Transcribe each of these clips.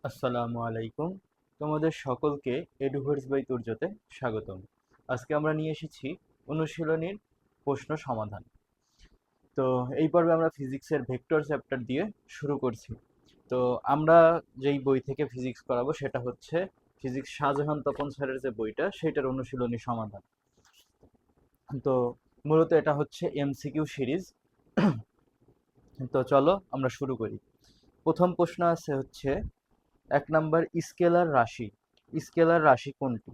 আসসালামু আলাইকুম। তোমাদের সকলকে এডুভার্স বাই তুর্যতে স্বাগতম। আজকে আমরা নিয়ে এসেছি অনুশীলনীর প্রশ্ন সমাধান। তো এই পর্বে আমরা ফিজিক্সের ভেক্টর চ্যাপ্টার দিয়ে শুরু করছি। তো আমরা যেই বই থেকে ফিজিক্স করাবো সেটা হচ্ছে ফিজিক্স শাহজাহান তপন স্যারের যে বইটা সেটার অনুশীলনী সমাধান। তো মূলত এটা হচ্ছে এমসিকিউ সিরিজ। তো চলো আমরা শুরু করি। প্রথম প্রশ্ন আছে হচ্ছে 1 নাম্বার, স্কেলার রাশি। স্কেলার রাশি কোনটি?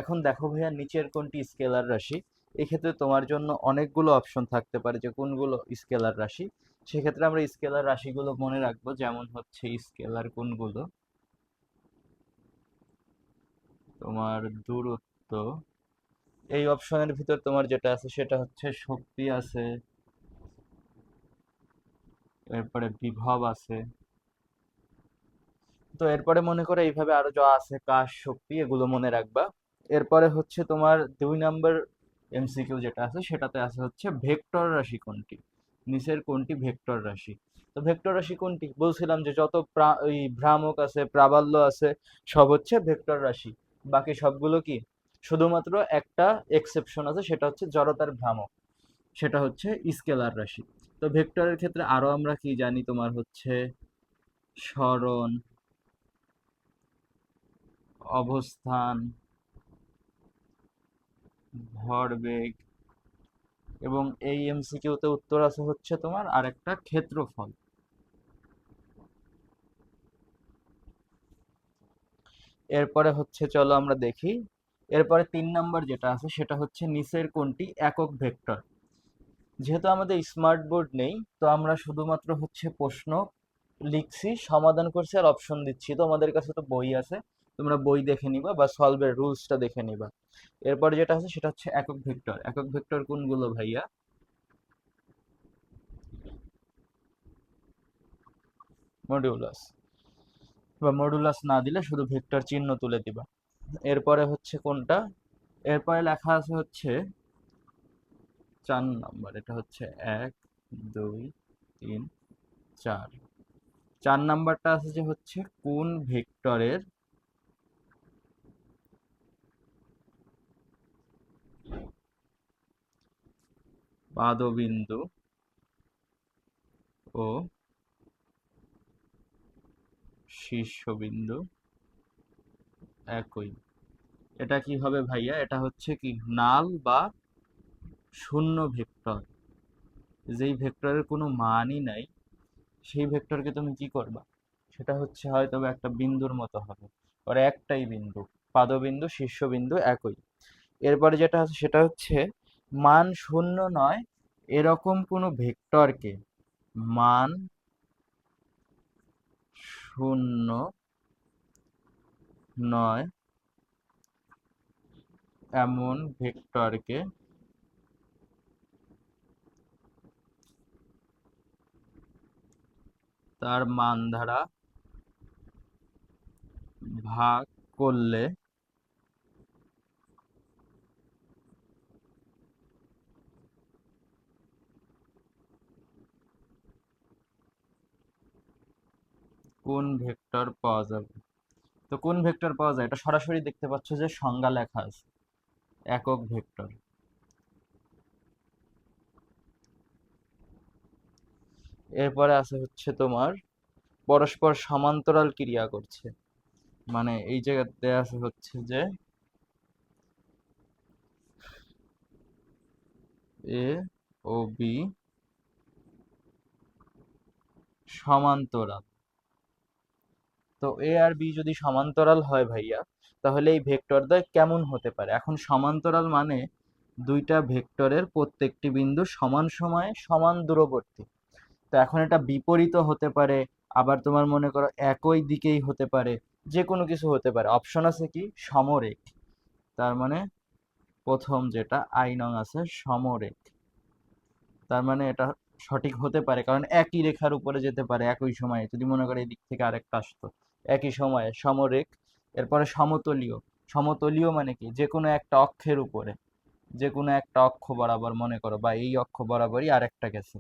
এখন দেখো ভাইয়া, নিচের কোনটি স্কেলার রাশি? এক্ষেত্রে তোমার জন্য অনেকগুলো অপশন থাকতে পারে যে কোনগুলো স্কেলার রাশি। সেক্ষেত্রে আমরা স্কেলার রাশিগুলো মনে রাখবো, যেমন হচ্ছে স্কেলার কোনগুলো, তোমার দূরত্ব। এই অপশনের ভিতর তোমার যেটা আছে সেটা হচ্ছে শক্তি আছে, এরপরে বিভব আছে। তো এরপরে মনে করো এইভাবে আরো যা আছে, কাশ, শক্তি, এগুলো মনে রাখবা। এরপরে হচ্ছে তোমার 2 নাম্বার এমসিকিউ যেটা আছে সেটাতে আছে হচ্ছে ভেক্টর রাশি কোনটি? নিচের কোনটি ভেক্টর রাশি? তো ভেক্টর রাশি কোনটি বলছিলাম যে যত ওই ভ্রামক আছে, প্রাবল্য আছে, সব হচ্ছে ভেক্টর রাশি। বাকি সবগুলো কি? শুধুমাত্র একটা এক্সেপশন আছে, সেটা হচ্ছে জড়তার ভ্রামক, সেটা হচ্ছে স্কেলার রাশি। তো ভেক্টরের ক্ষেত্রে আরো আমরা কি জানি, তোমার হচ্ছে সরণ, অবস্থান, ভরবেগ, এবং এই এমসিকিউতে উত্তর আছে হচ্ছে তোমার আরেকটা ক্ষেত্রফল। এরপরে হচ্ছে চলো আমরা দেখি। এরপরে 3 নাম্বার যেটা আছে সেটা হচ্ছে নিচের কোনটি একক ভেক্টর? যেহেতু আমাদের স্মার্ট বোর্ড নেই, তো আমরা শুধুমাত্র হচ্ছে প্রশ্ন লিখছি, সমাধান করছি, আর অপশন দিচ্ছি। তোমাদের কাছে তো বই আছে, তোমরা বই দেখে নিবা বা সলভের রুলসটা দেখে নিবা। এরপরে যেটা আছে সেটা হচ্ছে একক ভেক্টর। একক ভেক্টর কোনগুলো ভাইয়া? মডিউলাস, বা মডুলাস না দিলে শুধু ভেক্টর চিহ্ন তুলে দিবা। এরপরে হচ্ছে কোনটা? এরপরে লেখা আছে হচ্ছে 4 নাম্বার, এটা হচ্ছে 1, 2, 3, 4। 4 নাম্বারটা আছে যে হচ্ছে কোন ভেক্টরের পাদবিন্দু ও শীর্ষবিন্দু একই? এটা কি হবে ভাইয়া? এটা হচ্ছে কি নাল বা শূন্য ভেক্টর। যেই ভেক্টরের কোনো মানই নাই, সেই ভেক্টরকে তুমি কি করবা? সেটা হচ্ছে হয়তো বা একটা বিন্দুর মতো হবে, ওর একটাই বিন্দু, পাদবিন্দু শীর্ষবিন্দু একই। এরপরে যেটা আছে সেটা হচ্ছে মান শূন্য নয় এরকম কোনো ভেক্টরকে, মান শূন্য নয় এমন ভেক্টরকে তার মান দ্বারা ভাগ করলে কোন ভেক্টর পাওয়া যাবে? তো কোন ভেক্টর পাওয়া যায় এটা সরাসরি দেখতে পাচ্ছ যে সংজ্ঞা লেখা আছে, একক ভেক্টর। এরপরে আছে হচ্ছে তোমার পরস্পর সমান্তরাল ক্রিয়া করছে, মানে এই জায়গাতে আছে হচ্ছে যে এ ও বি সমান্তরাল। তো এ আর বি যদি সমান্তরাল হয় ভাইয়া, তাহলে এই ভেক্টরদ্বয় কেমন হতে পারে? এখন সমান্তরাল মানে দুইটা ভেক্টরের প্রত্যেকটি বিন্দু সমান সময়ে সমান দূরবর্তী। তো এখন এটা বিপরীত হতে পারে, আবার তোমার মনে করো একই দিকেই হতে পারে, যে কোনো কিছু হতে পারে। অপশন আছে কি সমরেখ, তার মানে প্রথম যেটা আই নং আছে সমরেখ, তার মানে এটা সঠিক হতে পারে, কারণ একই রেখার উপরে যেতে পারে একই সময়ে। যদি মনে করে এদিক থেকে আরেকটা আসতো একই সময়ে, সমরেখ। এরপরে সমতলীয়। সমতলীয় মানে কি যে কোনো একটা অক্ষের উপরে, যে কোনো একটা অক্ষ বরাবর মনে করো, বা এই অক্ষ বরাবরই আরেকটা গেছে।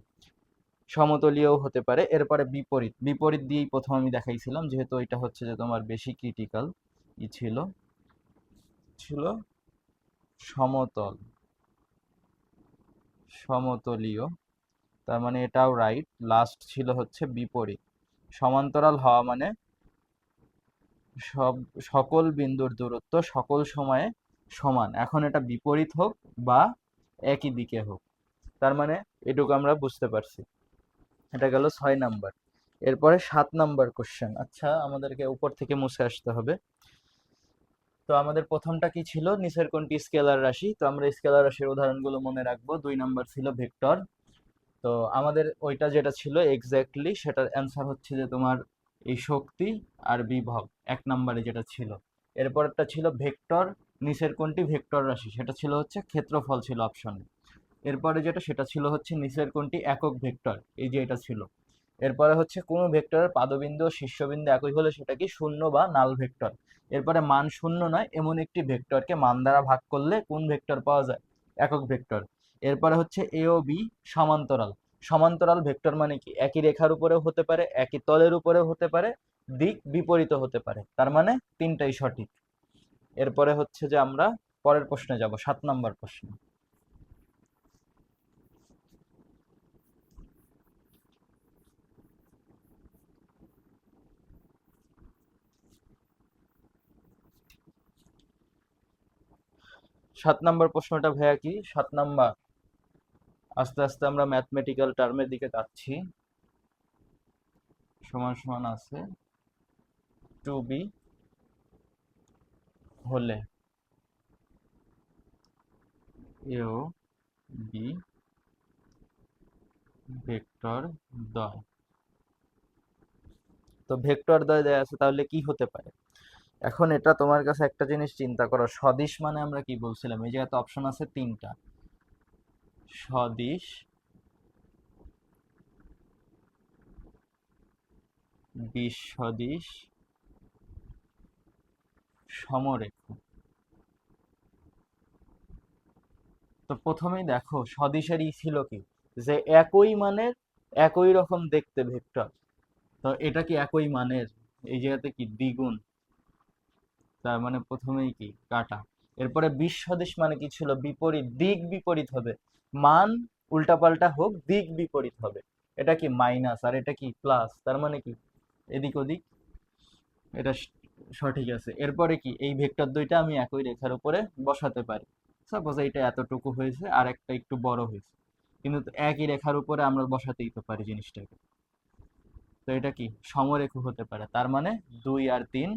সমতলীয়ও হতে পারে। এরপরে বিপরীত, বিপরীত দিয়েই প্রথম আমি দেখাইছিলাম, যেহেতু এটা হচ্ছে যে তোমার বেশি ক্রিটিক্যাল ছিল ছিল সমতল, সমতলীয়, তার মানে এটাও রাইট। লাস্ট ছিল হচ্ছে বিপরীত। সমান্তরাল হওয়া মানে সব সকল বিন্দুর দূরত্ব সকল সময়ে সমান। এখন এটা বিপরীত হোক বা একই দিকে হোক, তার মানে এটুকু আমরা বুঝতে পারছি। এটা গেল 6 নাম্বার। এরপরে 7 নাম্বার কোশ্চেন। আচ্ছা, আমাদেরকে উপর থেকে মুছে আসতে হবে। তো আমাদের প্রথমটা কি ছিল, নিচের কোনটি স্কেলার রাশি। তো আমরা স্কেলার রাশির উদাহরণগুলো মনে রাখবো। 2 নাম্বার ছিল ভেক্টর। তো আমাদের ওইটা যেটা ছিল এক্স্যাক্টলি সেটার অ্যান্সার হচ্ছে যে তোমার এই শক্তি আর বিভব, 1 নাম্বারে যেটা ছিল। এরপরটা ছিল ভেক্টর, নিচের কোনটি ভেক্টর রাশি, সেটা ছিল হচ্ছে ক্ষেত্রফল ছিল অপশনে। এরপরে যেটা সেটা ছিল হচ্ছে নিচের কোনটি একক ভেক্টর, এই যে এটা ছিল। এরপরে হচ্ছে কোনো ভেক্টরের পাদবিন্দু ও শীর্ষবিন্দু একই হলে সেটা কি শূন্য বা নাল ভেক্টর। এরপরে মান শূন্য নয় এমন একটি ভেক্টরকে মান দ্বারা ভাগ করলে কোন ভেক্টর পাওয়া যায়, একক ভেক্টর। এরপরে হচ্ছে এ ও বি সমান্তরাল। সমান্তরাল ভেক্টর মানে কি একই রেখার উপরেও হতে পারে, একই তলের উপরেও হতে পারে, দিক বিপরীত হতে পারে, তার মানে তিনটাই সঠিক। এরপরে হচ্ছে যে আমরা পরের প্রশ্নে যাব, 7 নাম্বার প্রশ্ন। 7 নাম্বার প্রশ্নটা ভাইয়া কি, 7 নাম্বার, আস্তে আস্তে আমরা ম্যাথমেটিক্যাল টার্মের দিকে যাচ্ছি। সমান সমান আছে টু বি হলে এও বি ভেক্টর দ্বয়। তো ভেক্টর দ্বয় দেয়া আছে, তাহলে কি হতে পারে। এখন এটা তোমার কাছে একটা জিনিস চিন্তা করো, সদিশ মানে আমরা কি বলছিলাম, এই জায়গাতে অপশন আছে 3টা। সদিশ, বিসদৃশ, সমরেখ। তো প্রথমেই দেখো সদিশের ছিল কি, যে একই মানের একই রকম দেখতে ভেক্টর। তো এটা কি একই মানের, এই জায়গাতে কি দ্বিগুণ, তার মানে প্রথমেই কি কাটা। এরপরে বিসদৃশ মানে কি ছিল, বিপরীত, দিক বিপরীত হবে। মান উল্টাপাল্টা হোক, দিক বিপরীত হবে। এটা কি মাইনাস আর এটা কি প্লাস, তার মানে কি এদিক ওদিক। এটা সঠিক আছে। এরপরে কি এই ভেক্টর দুইটা আমি একই রেখার উপরে বসাতে পারি। সাপোজ এটা এতটুকু হয়েছে আর একটা একটু বড় হয়েছে, কিন্তু একই রেখার উপরে আমরা বসাতেই তো পারি জিনিসটাকে। তো এটা কি সমরেখু হতে পারে, তার মানে 2 আর 3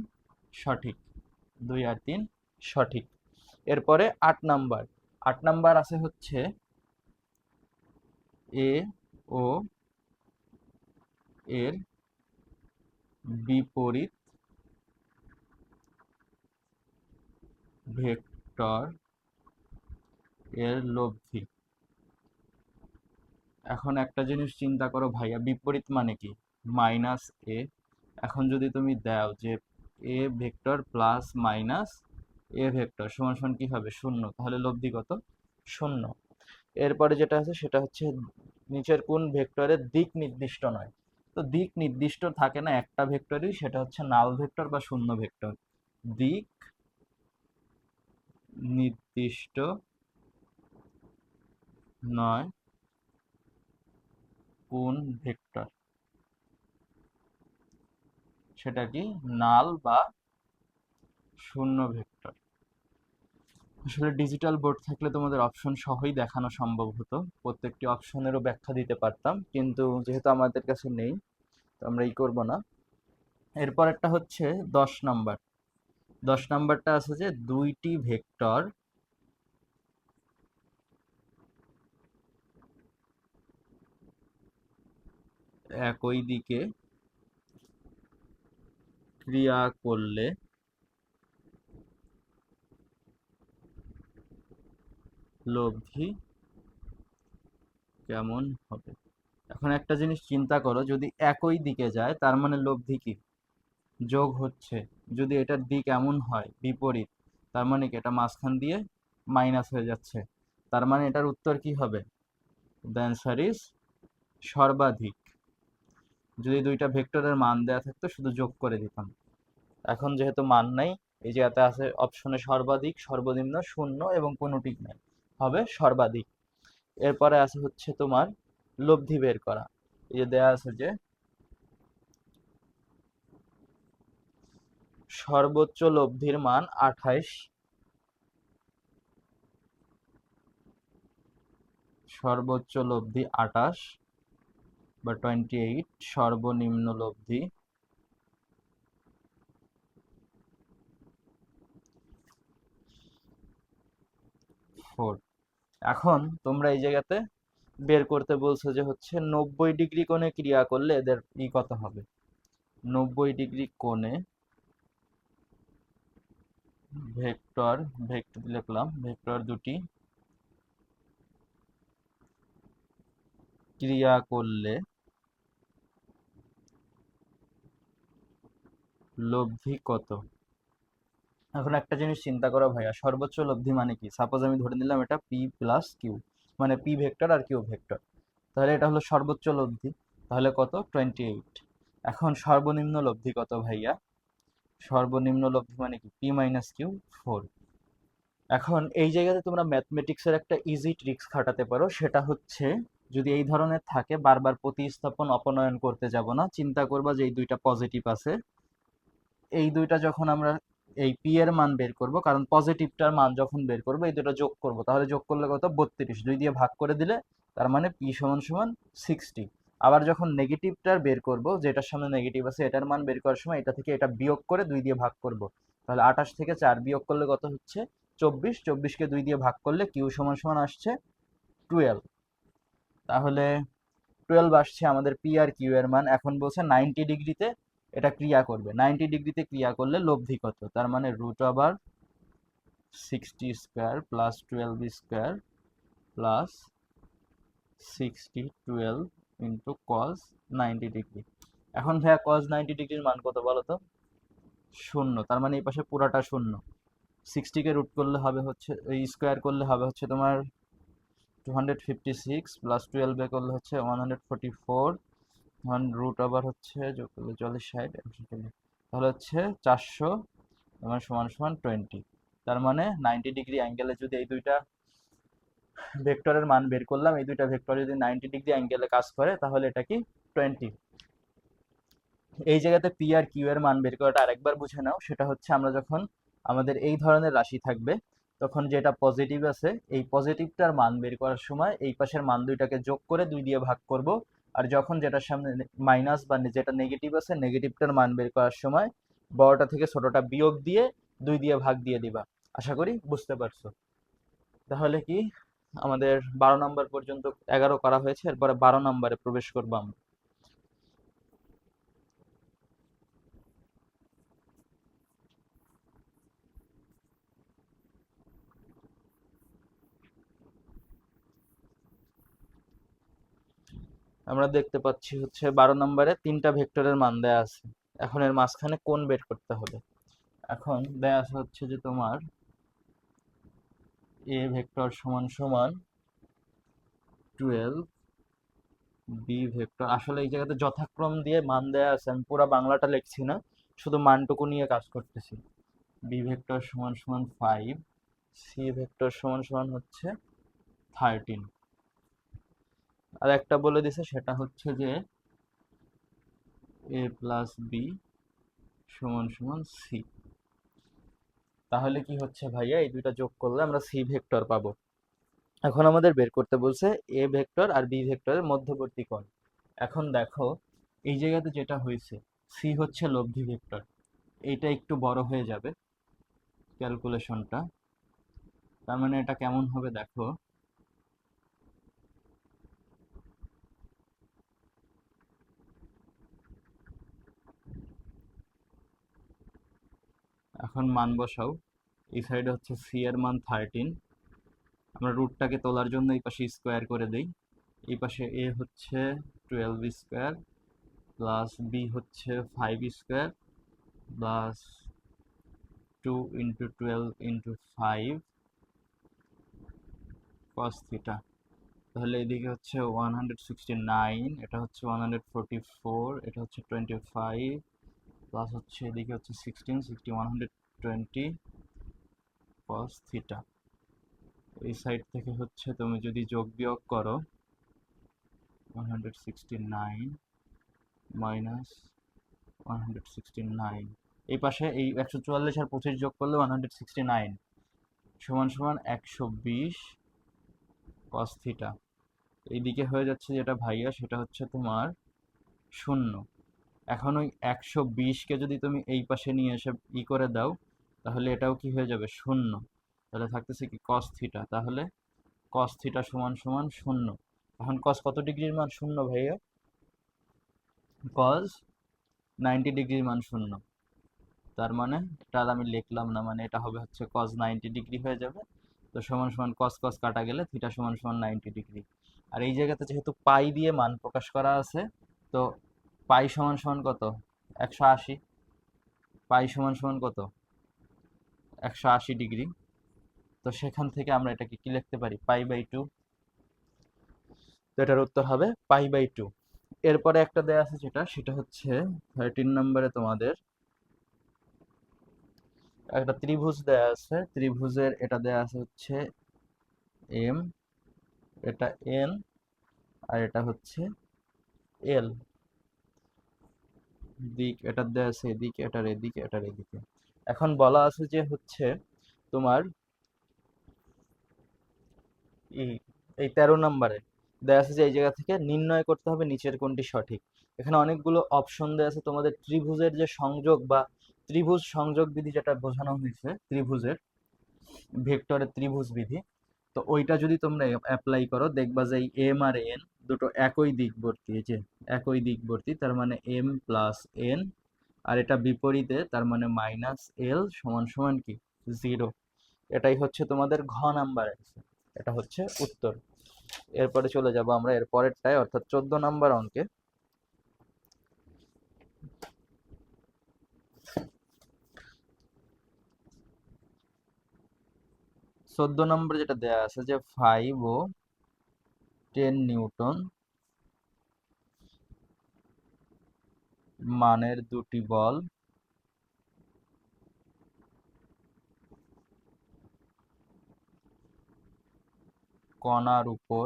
সঠিক। 2 আর 3 সঠিক। এরপরে 8 নাম্বার। 8 নাম্বার আছে হচ্ছে এ ও এর বিপরীত ভেক্টর এর লব্ধি। এখন একটা জিনিস চিন্তা করো ভাইয়া, বিপরীত মানে কি মাইনাস এ। এখন যদি তুমি দাও যে এ ভেক্টর প্লাস মাইনাস এ ভেক্টর সমান সমান কি হবে, শূন্য, তাহলে লব্ধি কত, শূন্য। এরপরে যেটা আছে সেটা হচ্ছে নিচের কোন ভেক্টরের দিক নির্দিষ্ট নয়। তো দিক নির্দিষ্ট থাকে না একটা ভেক্টরই, সেটা হচ্ছে নাল ভেক্টর বা শূন্য ভেক্টর। দিক নির্দিষ্ট নয় কোন ভেক্টর, সেটা কি নাল বা শূন্য ভেক্টর। আসলে ডিজিটাল বোর্ড থাকলে তোমাদের অপশন সহই দেখানো সম্ভব হতো, প্রত্যেকটি অপশনেরও ব্যাখ্যা দিতে পারতাম, কিন্তু যেহেতু আমাদের কাছে নেই তো আমরা করব না। এরপর একটা হচ্ছে 10 নাম্বার। 10 নাম্বারটা আছে যে দুইটি ভেক্টর একই দিকে ক্রিয়া করলে লব্ধি কেমন হবে। এখন একটা জিনিস চিন্তা করো, যদি একই দিকে যায় তার মানে লব্ধি কি যোগ হচ্ছে। যদি এটার দিক এমন হয় বিপরীত, তার মানে কি এটা মাঝখান দিয়ে মাইনাস হয়ে যাচ্ছে, তার মানে এটার উত্তর কি হবে, দ্য অ্যান্সার ইজ সর্বাধিক। যদি দুইটা ভেক্টরের মান দেয়া থাকতো শুধু যোগ করে দিতাম। এখন যেহেতু মান নাই, এই জায়গাতে আছে অপশনে সর্বাধিক, সর্বনিম্ন, শূন্য এবং কোনোটি নাই, হবে সর্বাধিক। এরপরে আছে হচ্ছে তোমার লব্ধি বের করা। এই যে দেয়া আছে যে সর্বোচ্চ লব্ধির মান 28, সর্বোচ্চ লব্ধি 28 বা 28, সর্বনিম্ন লব্ধি 4। এখন তোমরা এই জায়গাতে বের করতে বলছো যে হচ্ছে 90 ডিগ্রি কোণে ক্রিয়া করলে এদের কত হবে। 90 ডিগ্রি কোণে ভেক্টর, ভেক্টর লিখলাম, ভেক্টর দুটি ক্রিয়া করলে লব্ধি কত। এখন একটা জিনিস চিন্তা করো ভাইয়া, সর্বোচ্চ লব্ধি মানে কি? সাপোজ আমি ধরে নিলাম এটা পি প্লাস কিউ, মানে পি ভেক্টর আর কিউ ভেক্টর, তাহলে এটা হলো সর্বোচ্চ লব্ধি। তাহলে কত? 28। এখন সর্বনিম্ন লব্ধি কত ভাইয়া? সর্বনিম্ন লব্ধি মানে কি? P minus Q, 4। এখন এই জায়গাতে তোমরা ম্যাথমেটিক্সের একটা ইজি ট্রিক্স খাটাতে পারো, সেটা হচ্ছে যদি এই ধরনের থাকে বারবার প্রতিস্থাপন অপনয়ন করতে যাব না, চিন্তা করবা যে এই দুইটা পজিটিভ আছে, এই দুইটা যখন আমরা এই পি এর মান বের করব, কারণ পজিটিভটার মান যখন বের করব এই দুটো যোগ করব, তাহলে যোগ করলে কত? 32, 2 দিয়ে ভাগ করে দিলে তার মানে পি সমান সমান 60। আবার যখন নেগেটিভটার বের করব, যেটার সামনে নেগেটিভ আছে এটার মান বের করার সময় এটা থেকে এটা বিয়োগ করে 2 দিয়ে ভাগ করব, তাহলে 28 থেকে 4 বিয়োগ করলে কত হচ্ছে? 24। 24কে 2 দিয়ে ভাগ করলে কিউ সমান সমান আসছে 12। তাহলে 12 আসছে আমাদের পি আর কিউ এর মান। এখন বলছে 90 ডিগ্রিতে এটা ক্রিয়া করবে, 90 ডিগ্রিতে ক্রিয়া করলে লব্ধি কত। তার মানে √60² plus 12 square plus 60 12 into cos 90 degree. এখন ভাইয়া কজ 90 ডিগ্রির মান কত বলো তো? শূন্য। তার মানে এই পাশে পুরাটা শূন্য। 60কে রুট করলে হবে হচ্ছে, স্কোয়ার করলে হবে হচ্ছে তোমার 256 প্লাস 12 করলে হচ্ছে 144, রুট ওভার হচ্ছে 40 60 140, তাহলে হচ্ছে 400 আমার সমান সমান 20। তার মানে 90 ডিগ্রি অ্যাঙ্গেলে যদি এই দুইটা ভেক্টরের মান বের করলাম, এই দুইটা ভেক্টর যদি 90 ডিগ্রি অ্যাঙ্গেলে কাজ করে তাহলে এটা কি? 20। এই জায়গাতে পি আর কিউ এর মান বের করাটা আরেকবার বুঝে নাও, সেটা হচ্ছে আমরা যখন আমাদের এই ধরনের রাশি থাকবে তখন যেটা পজিটিভ আছে এই পজিটিভটার মান বের করার সময় এই পাশের মান দুইটাকে যোগ করে 2 দিয়ে ভাগ করব, আর যখন যেটার সামনে মাইনাস বা যেটা নেগেটিভ আছে নেগেটিভটার মান বের করার সময় বড়টা থেকে ছোটটা বিয়োগ দিয়ে 2 দিয়ে ভাগ দিয়ে দিবা। আশা করি বুঝতে পারছো। তাহলে কি আমাদের 12 নম্বর পর্যন্ত 11 করা হয়েছে, এরপরে 12 নম্বরে প্রবেশ করবো আমরা। আমরা দেখতে পাচ্ছি হচ্ছে 12 নম্বরে 3টা ভেক্টরের মান দেয়া আছে। এখন এর মাঝখানে কোণ বের করতে হবে। এখন দেয়া আছে হচ্ছে যে তোমার এ ভেক্টর সমান সমান 12, বি ভেক্টর, আসলে এই জায়গাতে যথাক্রম দিয়ে মান দেয়া আছে, আমি পুরো বাংলাটা লিখছি না, শুধু মানটুকু নিয়ে কাজ করতেছি। বি ভেক্টর সমান সমান 5, সি ভেক্টর সমান সমান হচ্ছে 13। আর একটা বলে দিছে সেটা হচ্ছে যে এ প্লাস বি সমান সমান সি। তাহলে কি হচ্ছে ভাইয়া, এই দুইটা যোগ করলে আমরা সি ভেক্টর পাবো। এখন আমাদের বের করতে বলছে এ ভেক্টর আর বি ভেক্টরের মধ্যবর্তী কোণ। এখন দেখো এই জায়গাতে যেটা হয়েছে, সি হচ্ছে লব্ধি ভেক্টর, এইটা একটু বড় হয়ে যাবে ক্যালকুলেশনটা। তার মানে এটা কেমন হবে দেখো, এখন মান বসাও। এই সাইডে হচ্ছে সি এর মান 13, আমরা রুটটাকে তোলার জন্য এই পাশে স্কোয়ার করে দেই। এই পাশে এ হচ্ছে 12 স্কোয়ার প্লাস বি হচ্ছে 5 স্কোয়ার প্লাস 2 × 12 × 5 cos থিটা। তাহলে এদিকে হচ্ছে 169, এটা হচ্ছে 144, এটা হচ্ছে 25, প্লাস হচ্ছে এদিকে হচ্ছে 120 cos থিটা। এই সাইড থেকে হচ্ছে তুমি যদি যোগ বিয়োগ করো 169 মাইনাস 169, এই পাশে এই 144 আর 25 যোগ করলে 169 সমান সমান 120 cos থিটা। এইদিকে হয়ে যাচ্ছে যেটা ভাইয়া, সেটা হচ্ছে তোমার 0। এখন ওই 120কে যদি তুমি এই পাশে নিয়ে এসে করে দাও, তাহলে এটাও কি হয়ে যাবে 0। তাহলে থাকতেছে কি cos থিটা। তাহলে cos থিটা সমান সমান 0। এখন cos কত ডিগ্রির মান 0 ভাইয়া? cos 90 ডিগ্রির মান 0। তার মানে এটা আর আমি লিখলাম না, মানে এটা হবে হচ্ছে cos 90 ডিগ্রি হয়ে যাবে। তো সমান সমান cos cos কাটা গেলে থিটা সমান সমান 90 ডিগ্রি। আর এই জায়গাতে যেহেতু পাই দিয়ে মান প্রকাশ করা আছে, তো পাই সমান সমান কত? 180। পাই সমান সমান কত? 180 ডিগ্রি। তো সেখান থেকে আমরা এটাকে কি লিখতে পারি? পাই/2। তো এটার উত্তর হবে পাই/2। এরপরে একটা দেয়া আছে সেটা হচ্ছে 13 নম্বরে তোমাদের একটা ত্রিভুজ দেয়া আছে। ত্রিভুজের এটা দেয়া আছে হচ্ছে এম, এটা এন, আর এটা হচ্ছে এল। দিক এটার দেয়া আছে এদিকে, এটার এদিকে, এটার এদিকে। এখন বলা আছে যে হচ্ছে তোমার এই 13 নম্বরে দেয়া আছে যে এই জায়গা থেকে নির্ণয় করতে হবে নিচের কোনটি সঠিক। এখানে অনেকগুলো অপশন দেয়া আছে তোমাদের। ত্রিভুজের যে সংযোগ বা ত্রিভুজ সংযোগ বিধি যেটা বোঝানো হয়েছে, ত্রিভুজের ভেক্টরের ত্রিভুজ বিধি, তো ওইটা যদি তোমরা অ্যাপ্লাই করো দেখবা যে এই এম আর এন দুটো একই দিকবর্তী। এই যে একই দিকবর্তী, তার মানে এম প্লাস এন, আর এটা বিপরীতে, তার মানে মাইনাস এল সমান সমান কি 0। এটাই হচ্ছে তোমাদের ঘ নাম্বার অ্যান্সার। এটা হচ্ছে উত্তর। এরপরে চলে যাব আমরা এর পরেরটায়, অর্থাৎ 14 নাম্বার অঙ্কে। 14 নম্বর যেটা দেয়া আছে যে 5 ও 10 নিউটন মানের দুটি বল কণার উপর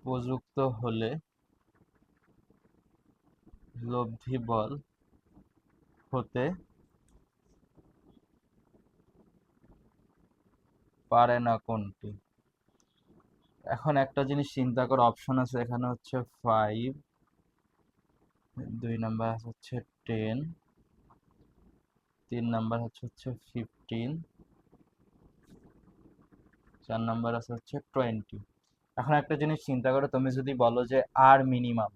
প্রযুক্ত হলে লব্ধি বল হতে পারে না কোনটি? এখন একটা জিনিস চিন্তা করো, অপশন আছে এখানে হচ্ছে 5, 2 নাম্বার হচ্ছে 10, 3 নাম্বার হচ্ছে 15, 4 নাম্বার আছে হচ্ছে 20। এখন একটা জিনিস চিন্তা করো, তুমি যদি বলো যে আর মিনিমাম,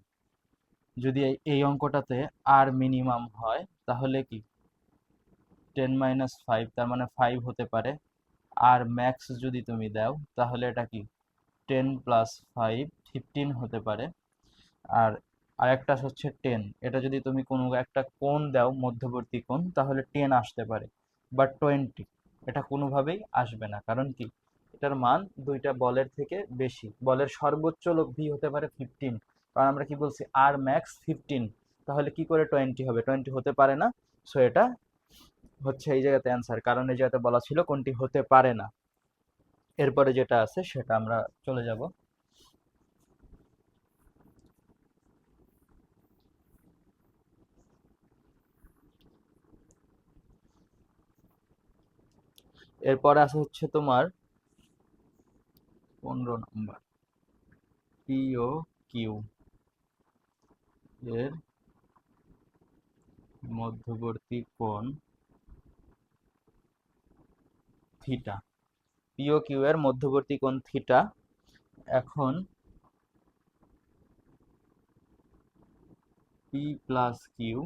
যদি এই অঙ্কটাতে আর মিনিমাম হয়, তাহলে কি 10 - 5, তার মানে 5 হতে পারে। আর ম্যাক্স যদি তুমি দাও, তাহলে এটা কি 10 + 5 15 হতে পারে। আর আরেকটা হচ্ছে 10, এটা যদি তুমি কোনো একটা কোণ দাও, মধ্যবর্তী কোণ, তাহলে 10 আসতে পারে। বাট 20 এটা কোনোভাবেই আসবে না। কারণ কি? এটার মান দুইটা বলের থেকে বেশি। বলের সর্বোচ্চ লব্ধি হতে পারে 15, কারণ আমরা কি বলছি আর ম্যাক্স 15। তাহলে কি করে 20 হবে? 20 হতে পারে না। সো এটা হচ্ছে এই জায়গাতে অ্যান্সার, কারণ এই জায়গাতে বলা ছিল কোনটি হতে পারে না। এরপরে যেটা আছে সেটা আমরা চলে যাব। এরপরে আছে হচ্ছে তোমার 15 নম্বর, পি ও কিউ এর মধ্যবর্তী কোণ থিটা। পি ও কিউ এর মধ্যবর্তী কোণ থিটা। এখন পি প্লাস কিউ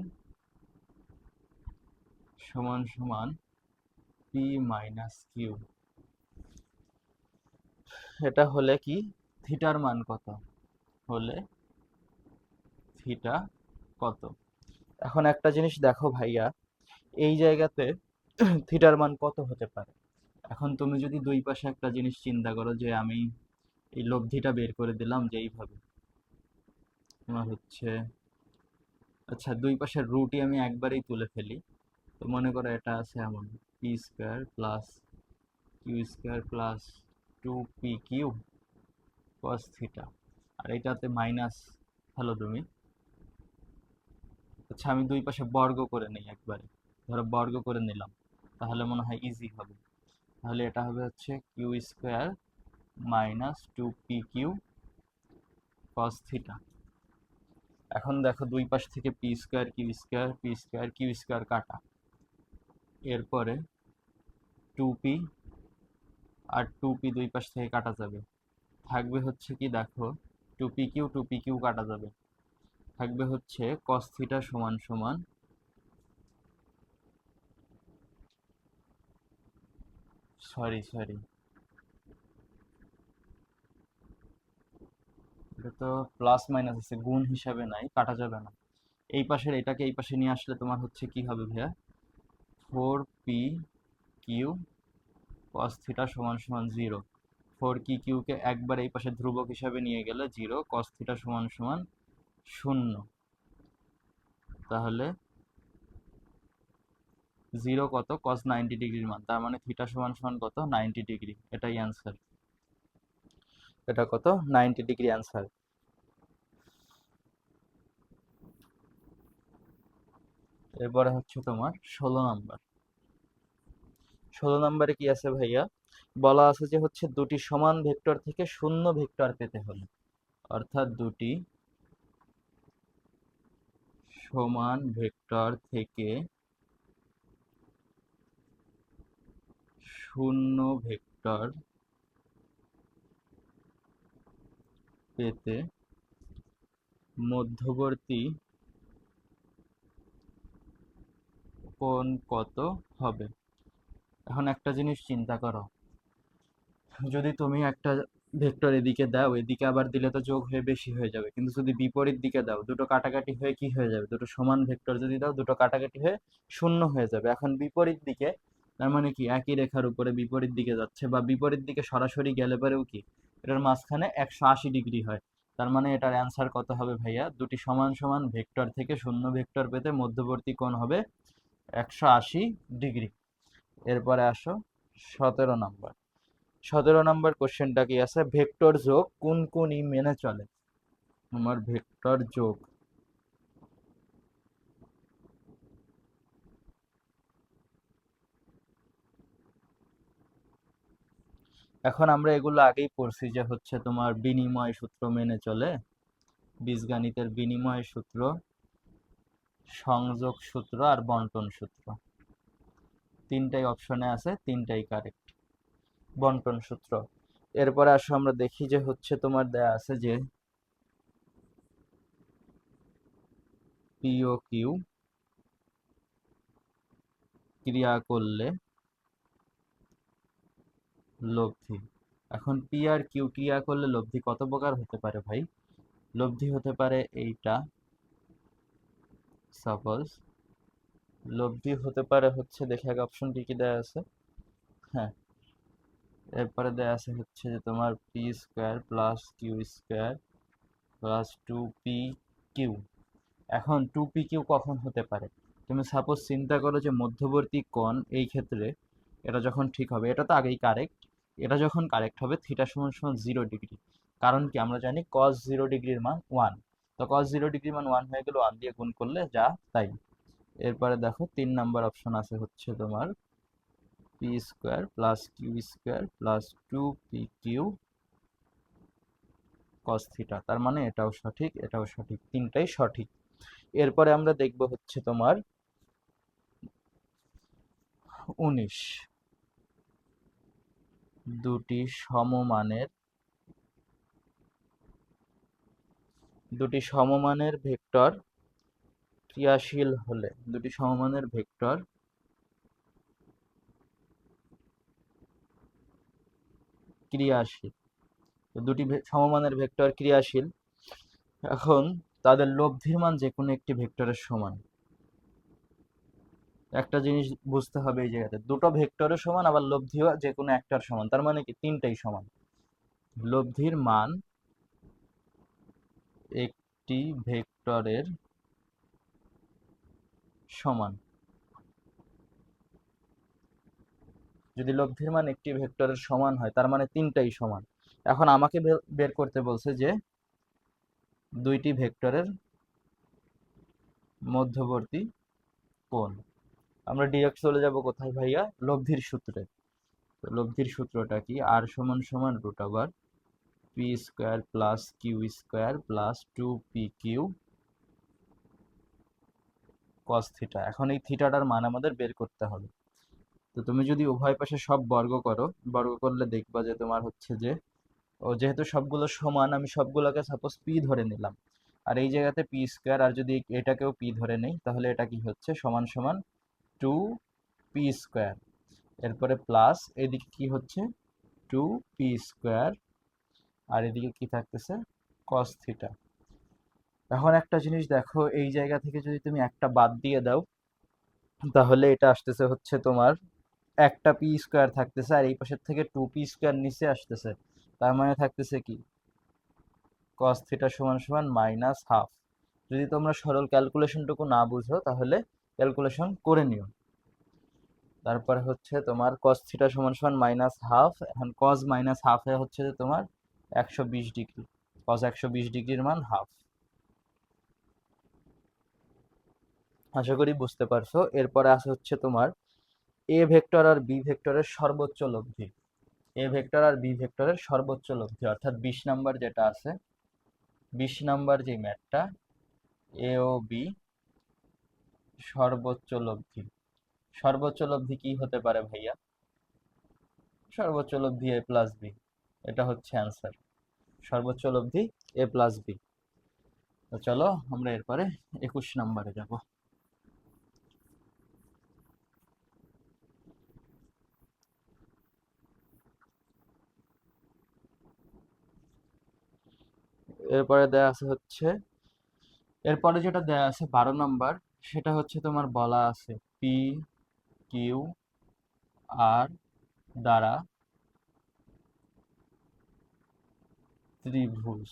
সমান সমান পি মাইনাস কিউ। এটা হলে কি থিটার মান কত? হলে থিটা কত? এখন একটা জিনিস দেখো ভাইয়া, এই জায়গাতে থিটার মান কত হতে পারে? এখন তুমি যদি দুই পাশে একটা জিনিস চিন্তা করো যে আমি এই লব্ধিটা বের করে দিলাম যে এইভাবে তোমার হচ্ছে, আচ্ছা দুই পাশের রুটই আমি একবারেই তুলে ফেলি। তো মনে করো এটা আছে এমন P square plus Q square plus 2p Q cos theta, আর এটাতে মাইনাস ফেলো তুমি। আচ্ছা আমি দুই পাশে বর্গ করে নিই একবারে, ধরো বর্গ করে নিলাম, তাহলে মনে হয় ইজি হবে। তাহলে এটা হবে হচ্ছে Q square minus 2p Q cos theta. এখন দেখো দুই পাশ থেকে P square Q square P square Q square কাটা, এরপরে 2p আর 2p দুই পাশ থেকে কাটা যাবে, থাকবে হচ্ছে কি দেখো 2p কিউ কাটা যাবে, থাকবে হচ্ছে cos থিটা সমান সমান, সরি সরি এটা তো প্লাস মাইনাস আছে, গুণ হিসাবে নাই, কাটা যাবে না। এই পাশের এটাকে এই পাশে নিয়ে আসলে তোমার হচ্ছে কি হবে ভাইয়া, 4p কিউ cos থিটা সমান সমান 0। 4p কিউকে একবার এই পাশে ধ্রুবক হিসাবে নিয়ে গেলে 0, cos থিটা সমান সমান 0। তাহলে 0 কত, cos 90 ডিগ্রির মান, তার মানে থিটা সমান সমান কত, 90 ডিগ্রি, এটাই অ্যান্সার। এটা কত, 90 ডিগ্রি অ্যান্সার। এরপরে হচ্ছে তোমার 16 নাম্বার। 16 নাম্বারে কি আছে ভাইয়া, বলা আছে যে হচ্ছে দুটি সমান ভেক্টর থেকে শূন্য ভেক্টর পেতে হলে, অর্থাৎ দুটি সমান ভেক্টর থেকে শূন্য ভেক্টর পেতে মধ্যবর্তী কোণ কত হবে। এখন একটা জিনিস চিন্তা করো, যদি তুমি একটা ভেক্টর এদিকে দাও, এদিকে আবার দিলে তো যোগ হয়ে বেশি হয়ে যাবে, কিন্তু যদি বিপরীত দিকে দাও দুটো কাটাকাটি হয়ে কি হয়ে যাবে, দুটো সমান ভেক্টর যদি দাও দুটো কাটাকাটি হয়ে শূন্য হয়ে যাবে। এখন বিপরীত দিকে তার মানে কি একই রেখার উপরে বিপরীত দিকে যাচ্ছে, বা বিপরীত দিকে সরাসরি গেলে পরেও কি এটার মাঝখানে 180 ডিগ্রি হয়। তার মানে এটার অ্যান্সার কত হবে ভাইয়া, দুটি সমান সমান ভেক্টর থেকে শূন্য ভেক্টর পেতে মধ্যবর্তী কোণ হবে 180 ডিগ্রি। এরপরে আসো 17 নাম্বার। 17 নাম্বার কোশ্চেনটা কি আছে, ভেক্টর যোগ কোন কোন ই মেনে চলে। আমার ভেক্টর যোগ, এখন আমরা এগুলো আগেই পড়ছি যে হচ্ছে তোমার বিনিময় সূত্র মেনে চলে, বীজগণিতের বিনিময় সূত্র, সংযোগ সূত্র আর বন্টন সূত্র, তিনটাই অপশনে আছে, তিনটাই কারেক্ট। বন্টন সূত্র। এরপরে আসো আমরা দেখি যে হচ্ছে তোমার দেয়া আছে যে পি ও কিউ ক্রিয়া করলে লব্ধি। এখন পি আর কিউ ক্রিয়া করলে লব্ধি কত প্রকার হতে পারে ভাই, লব্ধি হতে পারে এইটা, সাপোজ লব্ধি হতে পারে হচ্ছে, দেখে আগে অপশন কি কি দেয়া আছে। হ্যাঁ, এরপরে দেয়া আছে হচ্ছে যে তোমার P square plus Q square plus 2p Q. এখন 2p কিউ কখন হতে পারে, তুমি সাপোজ চিন্তা করো যে মধ্যবর্তী কোণ এই ক্ষেত্রে এটা যখন ঠিক হবে, এটা তো আগেই কারেক্ট, এটা যখন কারেক্ট হবে থিটা সমান সমান 0 ডিগ্রি। কারণ কি আমরা জানি cos 0 ডিগ্রির মান 1, তো cos 0 ডিগ্রির মান 1 হয়ে গেলে 1 দিয়ে গুণ করলে যা তাই। এরপরে দেখো 3 নাম্বার অপশন আছে হচ্ছে তোমার P square plus Q square plus 2p Q cos theta, তার মানে এটাও সঠিক এটাও সঠিক, তিনটাই সঠিক। এরপরে আমরা দেখব হচ্ছে তোমার 19, দুটি সমমানের ভেক্টর ক্রিয়াশীল হলে, দুটি সমমানের ভেক্টর ক্রিয়াশীল, তো দুটি সমমানের ভেক্টর ক্রিয়াশীল, এখন তাদের লব্ধির মান যে কোনো একটি ভেক্টরের সমান। একটা জিনিস বুঝতে হবে এই জায়গাতে, দুটো ভেক্টরও সমান আবার লব্ধিও যে কোনো একটার সমান, তার মানে কি তিনটাই সমান। লব্ধির মান একটি ভেক্টরের সমান। যদি লব্ধির মান একটি ভেক্টরের সমান হয় তার মানে তিনটাই সমান। এখন আমাকে বের করতে বলছে যে দুইটি ভেক্টরের মধ্যবর্তী কোণ। আমরা ডিরেক্ট চলে যাব কোথায় ভাইয়া, লব্ধির সূত্রে। তো লব্ধির সূত্রটা কি, আর সমান সমান root over P square plus Q square plus 2pq cos theta. এখন এই থিটাটার মান আমাদের বের করতে হবে। তো তুমি যদি উভয় পাশে সব বর্গ করো, বর্গ করলে দেখবা যে তোমার হচ্ছে যে, ও যেহেতু সবগুলো সমান আমি সবগুলোকে সাপোজ পি ধরে নিলাম, আর এই জায়গাতে পি স্কোয়ার, আর যদি এটাকেও পি ধরে নেই তাহলে এটা কি হচ্ছে সমান সমান 2p স্কোয়ার। এরপরে প্লাস এদিকে কি হচ্ছে 2p স্কোয়ার, আর এদিকে কি থাকতেছে কস থিটা। এখন একটা জিনিস দেখো, এই জায়গা থেকে যদি তুমি একটা বাদ দিয়ে দাও তাহলে এটা আসতেছে হচ্ছে তোমার একটা পি স্কোয়ার থাকতেছে, আর এই পাশের থেকে 2p স্কোয়ার নিচে আসতেছে, তার মানে থাকতেছে কি কস থিটা সমান সমান মাইনাস হাফ। যদি তোমরা সরল ক্যালকুলেশনটুকু না বুঝো তাহলে ক্যালকুলেশন করে নিও। তারপরে হচ্ছে তোমার কস থিটা সমান সমান মাইনাস হাফ। এখন কস মাইনাস হাফে হচ্ছে যে তোমার 120 ডিগ্রি, কস 120 ডিগ্রির মান হাফ। আশা করি বুঝতে পারছো। এরপরে আছে হচ্ছে তোমার এ ভেক্টর আর বি ভেক্টরের সর্বোচ্চ লব্ধি। এ ভেক্টর আর বি ভেক্টরের সর্বোচ্চ লব্ধি অর্থাৎ 20 নাম্বার যেটা আছে, 20 নাম্বার যে ম্যাথটা, এ ও বি সর্বোচ্চ লব্ধি। সর্বোচ্চ লব্ধি কি হতে পারে ভাইয়া, সর্বোচ্চ লব্ধি এ প্লাস বি, এটা হচ্ছে অ্যান্সার। সর্বোচ্চ লব্ধি এ প্লাস বি। তো চলো আমরা এরপরে 21 নাম্বারে যাব। এরপরে দেয়া আছে হচ্ছে, এরপরে যেটা দেয়া আছে 12 নাম্বার, সেটা হচ্ছে তোমার বলা আছে পি কিউ আর দ্বারা ত্রিভুজ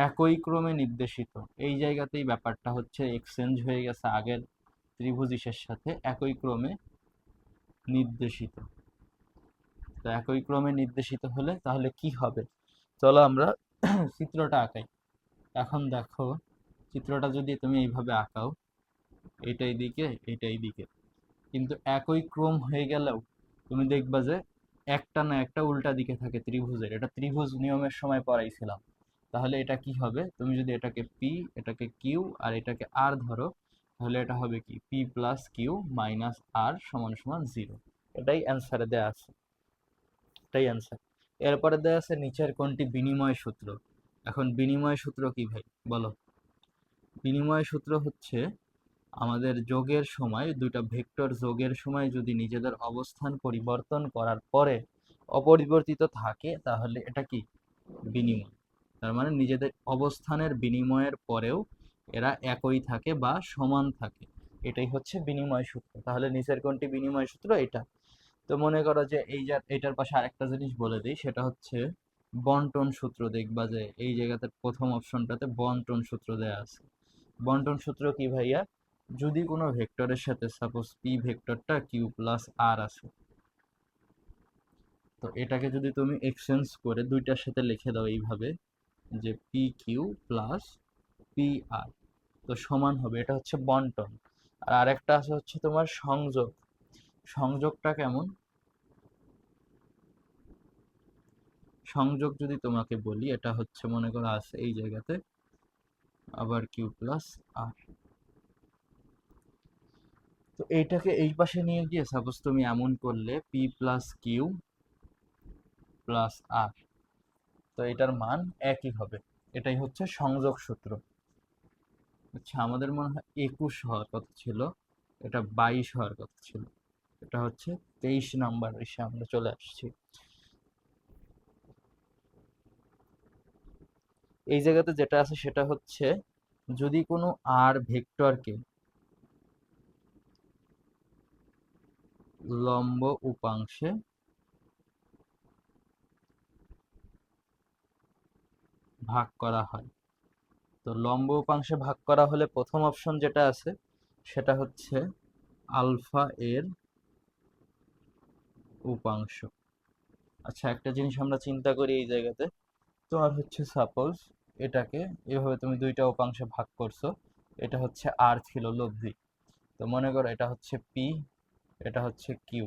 একই ক্রমে নির্দেশিত। এই জায়গাতেই ব্যাপারটা হচ্ছে এক্সচেঞ্জ হয়ে গেছে, আগের ত্রিভুজ ইসের সাথে একই ক্রমে নির্দেশিত। তো একই ক্রমে নির্দেশিত হলে তাহলে কি হবে, চলো আমরা চিত্রটা আঁকাই। এখন দেখো চিত্রটা যদি তুমি এইভাবে আঁকাও, এইটাই দিকে এইটাই দিকে, কিন্তু একই ক্রম হয়ে গেলেও তুমি দেখবা যে একটা না একটা উল্টা দিকে থাকে ত্রিভুজের। এটা ত্রিভুজ নিয়মের সময় পড়াইছিলাম। তাহলে এটা কি হবে, তুমি যদি এটাকে পি, এটাকে কিউ আর এটাকে আর ধরো, তাহলে এটা হবে কি পি প্লাস কিউ মাইনাস আর সমান সমান 0। এটাই অ্যান্সারে দেয়া আছে, এটাই অ্যান্সার। এরপরে দেয়া আছে নিচের কোনটি বিনিময় সূত্র। এখন বিনিময় সূত্র কি ভাই বলো। বিনিময় সূত্র হচ্ছে আমাদের যোগের সময়, দুইটা ভেক্টর যোগের সময় যদি নিজেদের অবস্থান পরিবর্তন করার পরে অপরিবর্তিত থাকে তাহলে এটা কি বিনিময়। তার মানে নিজেদের অবস্থানের বিনিময়ের পরেও এরা একই থাকে বা সমান থাকে, এটাই হচ্ছে বিনিময় সূত্র। তাহলে নিচের কোনটি বিনিময় সূত্র, এটা। তো মনে করো যে এই যে এটার পাশে আরেকটা জিনিস বলে দিই, সেটা হচ্ছে বন্টন সূত্র। দেখবা যে এই জায়গাতে প্রথম অপশনটাতে বন্টন সূত্র দেয়া আছে। বন্টন সূত্র কি ভাইয়া, যদি কোনো ভেক্টরের সাথে সাপোজ পি ভেক্টরটা কিউ প্লাস আর আছে, তো এটাকে যদি তুমি এক্সচেঞ্জ করে দুইটার সাথে লিখে দাও এইভাবে যে P Q plus P R, তো সমান হবে, এটা হচ্ছে বন্টন। আর আরেকটা আছে হচ্ছে তোমার সংযোগ। সংযোগটা কেমন, সংযোগ যদি তোমাকে বলি, এটা হচ্ছে মনে করো আছে এই জায়গাতে আবার কিউ প্লাস আর, তো এইটাকে এই পাশে নিয়ে গিয়ে সাপোজ তুমি এমন করলে পি প্লাস কিউ প্লাস আর, তো এটার মান একই হবে। এটাই হচ্ছে সংযোগ সূত্র। আচ্ছা আমাদের মনে হয় 21 হওয়ার কথা ছিল, এটা 22 হওয়ার কথা ছিল। এটা হচ্ছে 23 নাম্বার এসে আমরা চলে আসছি। এই জায়গাতে যেটা আছে সেটা হচ্ছে যদি কোনো আর ভেক্টরকে লম্ব উপাংশে ভাগ করা হয়, তো লম্ব উপাংশে ভাগ করা হলে প্রথম অপশন যেটা আছে সেটা হচ্ছে আলফা এর উপাংশ। আচ্ছা, একটা জিনিস আমরা চিন্তা করি এই জায়গাতে, তোমার হচ্ছে সাপোজ এটাকে এভাবে তুমি দুইটা উপাংশে ভাগ করছো, এটা হচ্ছে আর ছিল লব্ধি, তো মনে করো এটা হচ্ছে পি, এটা হচ্ছে কিউ।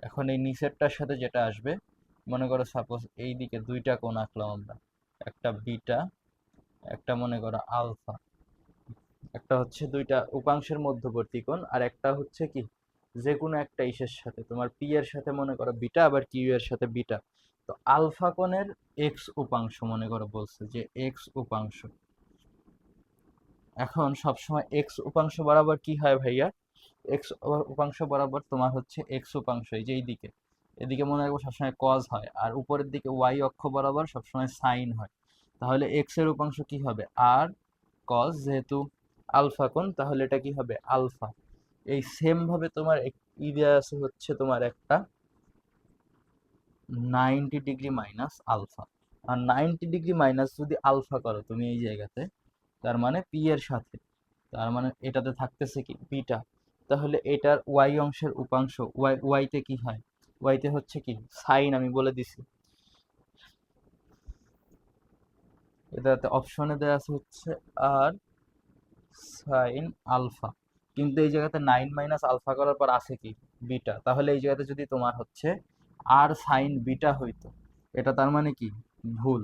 এখন এই নিচেরটার সাথে যেটা আসবে, মনে করো সাপোজ এই দিকে দুইটা কোণ আঁকলাম আমরা, একটা বিটা, একটা মনে করো আলফা, একটা হচ্ছে দুইটা উপাংশের মধ্যবর্তী কোণ, আর একটা হচ্ছে কি যে কোনো একটা ইসের সাথে, তোমার পি এর সাথে মনে করো বিটা, আবার কিউ এর সাথে বিটা। তো আলফা কোণের এক্স উপাংশ মনে করো বলছে যে এক্স উপাংশ। এখন সবসময় এক্স উপাংশ বরাবর কি হয় ভাইয়া, এক্স উপাংশ বরাবর তোমার হচ্ছে এক্স উপাংশ, এই যে এইদিকে, এদিকে মনে রাখবো সবসময় কজ হয়, আর উপরের দিকে ওয়াই অক্ষ বরাবর সবসময় সাইন হয়। তাহলে এক্স এর উপাংশ কি হবে, আর কজ, যেহেতু আলফা কোণ তাহলে এটা কি হবে আলফা। এই সেম ভাবে তোমার ই দেওয়া আছে হচ্ছে তোমার একটা 90 ডিগ্রি মাইনাস আলফা, আর 90 ডিগ্রি মাইনাস যদি আলফা করো তুমি এই জায়গাতে, তার মানে পি এর সাথে, তার মানে এটাতে থাকতেছে কি বিটা, তাহলে এটার ওয়াই অংশের উপাংশ ওয়াইতে কি হয়, ওয়াইতে হচ্ছে কি সাইন, আমি বলে দিছি এটাতে অপশনে দেওয়া আছে হচ্ছে আর সাইন আলফা, কিন্তু এই জায়গাতে 9 - আলফা করার পর আছে কি বিটা, তাহলে এই জায়গাতে যদি তোমার হচ্ছে আর সাইন বিটা হইতো, এটা তার মানে কি ভুল,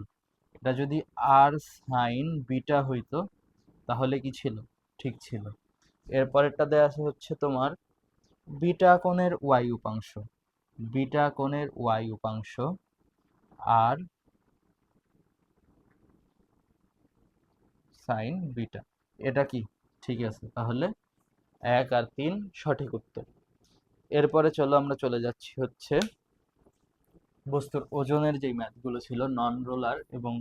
এটা যদি আর সাইন বিটা হইতো তাহলে কি ছিল, ঠিক ছিল। এরপরেরটা দেওয়া আছে হচ্ছে তোমার বিটা কোণের ওয়াই উপাংশ, বিটা কোণের ওয়াই উপাংশ আর সাইন বিটা, এটা কি ঠিক আছে, তাহলে 1 আর 3 সঠিক উত্তর। এরপরে চলো আমরা চলে যাচ্ছি হচ্ছে বস্তুর ওজনের যে ম্যাথগুলো ছিল, নন রোলার এবং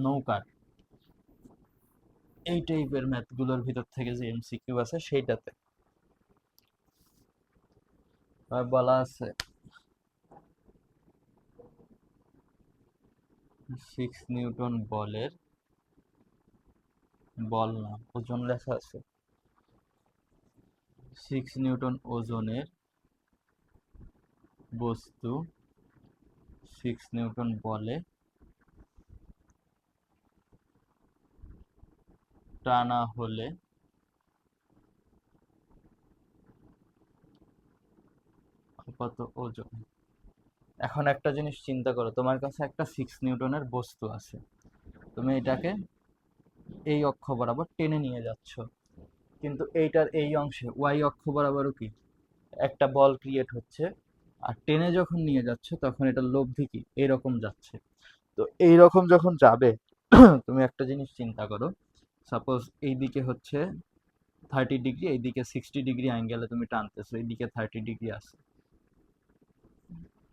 নৌকার এই টাইপের ম্যাথগুলোর ভিতর থেকে যে এমসিকিউ আছে সেইটাতে বলা আছে 6 নিউটন বলের, বল না ওজন লেখা আছে, 6 নিউটন ওজনের বস্তু 6 নিউটন বলে টানা হলে কত ওজন। এখন একটা জিনিস চিন্তা করো, তোমার কাছে একটা 6 নিউটনের বস্তু আছে, তুমি এটাকে এই অক্ষ বরাবর টেনে নিয়ে যাচ্ছ, কিন্তু এইটার এই অংশে ওয়াই অক্ষ বরাবরও কি একটা বল ক্রিয়েট হচ্ছে, আর টেনে যখন নিয়ে যাচ্ছে তখন এটা লব্ধি কি এইরকম যাচ্ছে। তো এইরকম যখন যাবে তুমি একটা জিনিস চিন্তা করো, সাপোজ এইদিকে হচ্ছে 30 ডিগ্রি, এইদিকে 60 ডিগ্রি অ্যাঙ্গেলে তুমি টানতেছো, এইদিকে 30 ডিগ্রি আছে,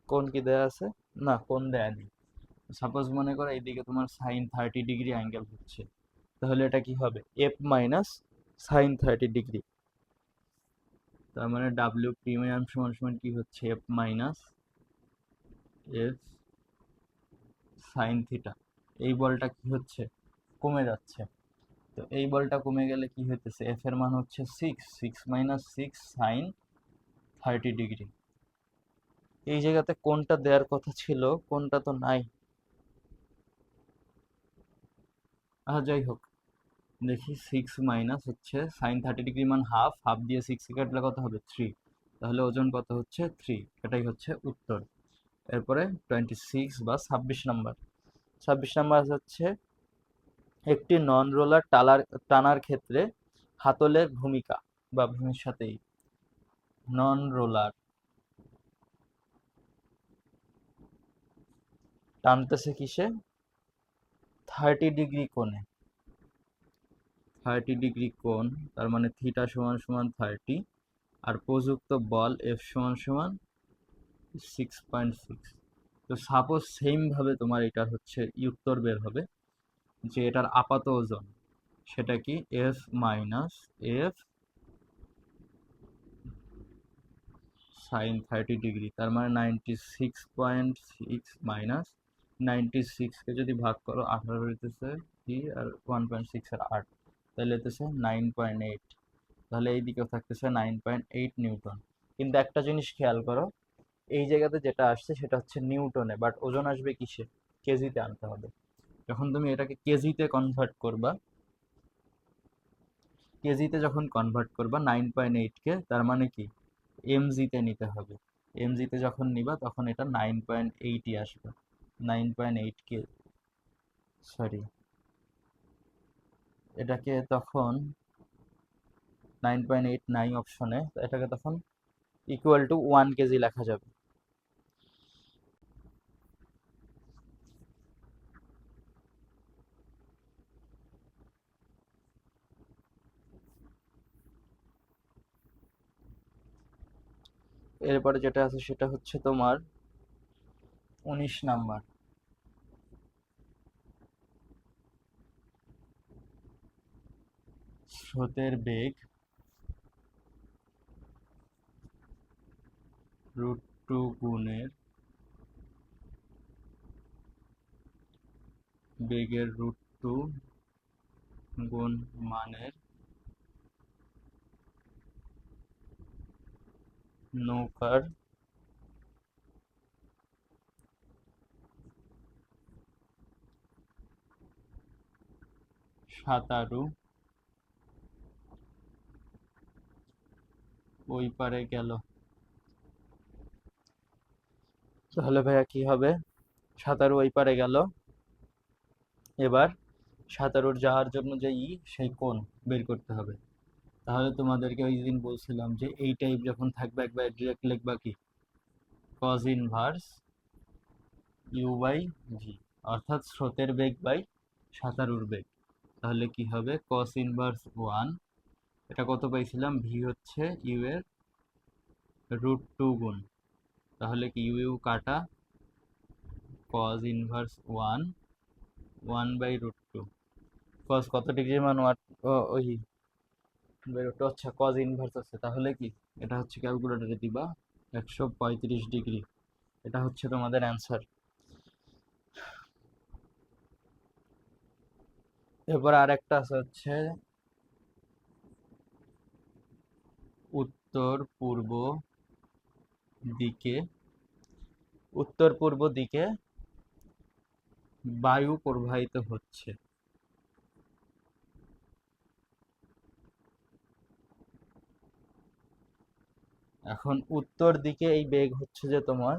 কোন কি দেয়া আছে, না কোন দেয়া নেই। সাপোজ মনে করো এইদিকে তোমার সাইন 30 ডিগ্রি অ্যাঙ্গেল হচ্ছে, তাহলে এটা কি হবে এফ মাইনাস সাইন 30 ডিগ্রি, তার মানে ডাব্লিউ প্রিমিয়াম সমান সমান কি হচ্ছে F minus F sine theta. এই বলটা কি হচ্ছে কমে যাচ্ছে, তো এই বলটা কমে গেলে কি হইতেছে, এফ এর মান হচ্ছে 6 - 6 - 6 সাইন 30 ডিগ্রি। এই জায়গাতে কোনটা দেওয়ার কথা ছিল, কোনটা তো নাই। যাই হোক, দেখি 6 - হচ্ছে সাইন 30 ডিগ্রি মান হাফ, হাফ দিয়ে 6 কাটলে কত হবে 3, তাহলে ওজন কত হচ্ছে 3, এটাই হচ্ছে উত্তর। এরপরে 26 বা 26 নাম্বার, 26 নাম্বার হচ্ছে একটি নন রোলার টানার ক্ষেত্রে হাতলের ভূমিকা বা ভূমির সাথেই, নন রোলার টানতেছে কিসে 30 ডিগ্রি কোণে, 30 ডিগ্রি কোণ, তার মানে থিটা সমান সমান 30, আর প্রযুক্ত বল এফ সমান সমান 6.6। তো সাপোজ সেম ভাবে তোমার এটা হচ্ছে উত্তর বের হবে যে এটার আপাত ওজন সেটা কি F minus F sine 30 degree, তার মানে 96.6 মাইনাস 96 কে যদি ভাগ করো 18 হইতেছে কি, আর 1.6 আর 8, তাহলে হইতেছে 9.8। তাহলে এই দিকেও থাকতেছে 9.8 নিউটন। কিন্তু একটা জিনিস খেয়াল করো, এই জায়গাতে যেটা আসছে সেটা হচ্ছে নিউটনে, বাট ওজন আসবে কিসে, কেজিতে আনতে হবে। যখন তুমি এটাকে কেজিতে কনভার্ট করবা, কেজিতে যখন কনভার্ট করবা 9.8 কে, তার মানে কি এমজিতে নিতে হবে। এমজিতে যখন নিবা তখন এটা 9.8ই আসবে। 9.8 কে, সরি, এটাকে তখন 9.8 নাই অপশনে, এটাকে তখন ইকুয়াল টু 1 কেজি লেখা যাবে। এরপরে যেটা আছে সেটা হচ্ছে তোমার 19 নাম্বার। স্রোতের বেগ √2 গুণের বেগের √2 গুণ মানের নৌকার সাঁতারু ওই পারে গেল। তাহলে ভাইয়া কি হবে, সাঁতারু ওই পারে গেল। এবার সাঁতারুর যাওয়ার জন্য যে সেই কোণ বের করতে হবে। তাহলে তোমাদেরকে ওই দিন বলছিলাম যে এই টাইপ যখন থাকবে একবার ডিরেক্ট লিখবা কি, cos inverse U by V, অর্থাৎ স্রোতের বেগ বাই সাঁতারুর বেগ। তাহলে কি হবে, কস ইনভার্স 1, এটা কত পাইছিলাম, ভি হচ্ছে ইউ এর √2 গুণ, তাহলে কি ইউ ইউ কাটা, কজ ইনভার্স 1 1/√2। কজ কত ডিগ্রি মান, ওই বেরোটা হচ্ছে কজ ইনভার্স আছে, তাহলে কি এটা হচ্ছে ক্যালকুলেটরে দিবা 135 ডিগ্রি। এটা হচ্ছে তোমাদের অ্যান্সার। এরপর আর একটা আছে হচ্ছে উত্তর পূর্ব দিকে, উত্তর পূর্ব দিকে বায়ু প্রবাহিত হচ্ছে। এখন উত্তর দিকে এই বেগ হচ্ছে যে তোমার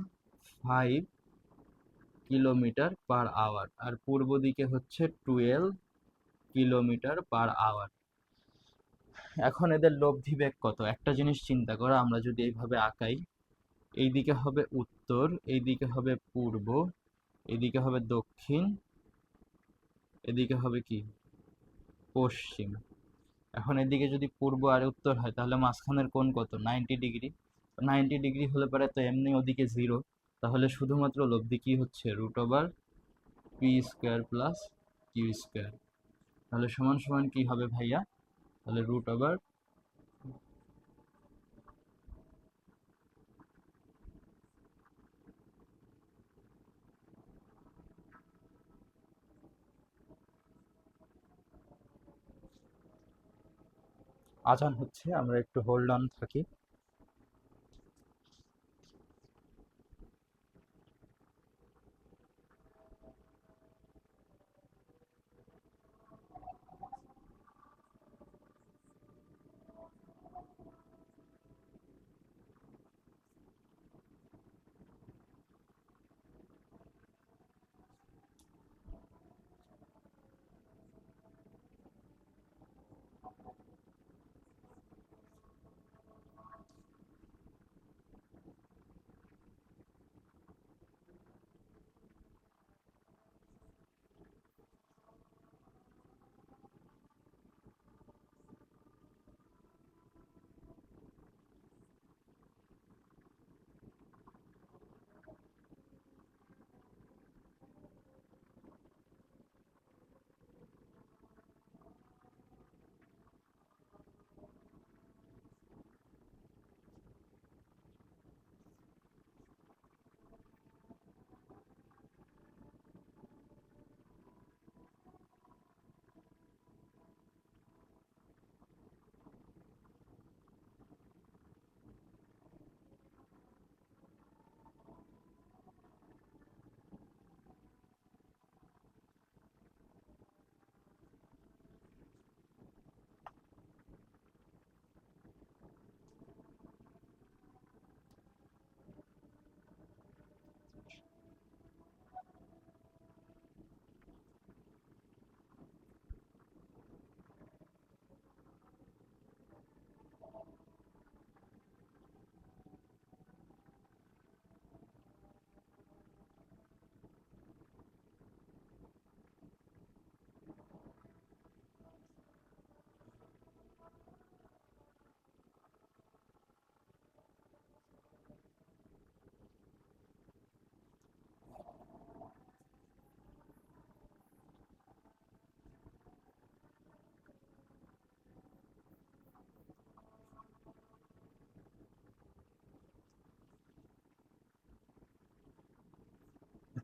5 কিলোমিটার পার আওয়ার, আর পূর্ব দিকে হচ্ছে 12 কিলোমিটার পার আওয়ার। এখন এদের লব্ধি বেগ কত, একটা জিনিস চিন্তা করো, আমরা যদি এইভাবে আঁকাই, এইদিকে হবে উত্তর, এইদিকে হবে পূর্ব, এদিকে হবে দক্ষিণ, এদিকে হবে কি পশ্চিম। এখন এদিকে যদি পূর্ব আর উত্তর হয় তাহলে মাঝখানের কোণ কত, 90 ডিগ্রি। 90 ডিগ্রি হলে পরে তো এমনি ওদিকে 0, তাহলে শুধুমাত্র লব্ধি কি হচ্ছে √পি² প্লাস কিউ²। তাহলে সমান সমান কি হবে ভাইয়া, তাহলে √ আজান হচ্ছে, আমরা একটু হোল্ড অন থাকি।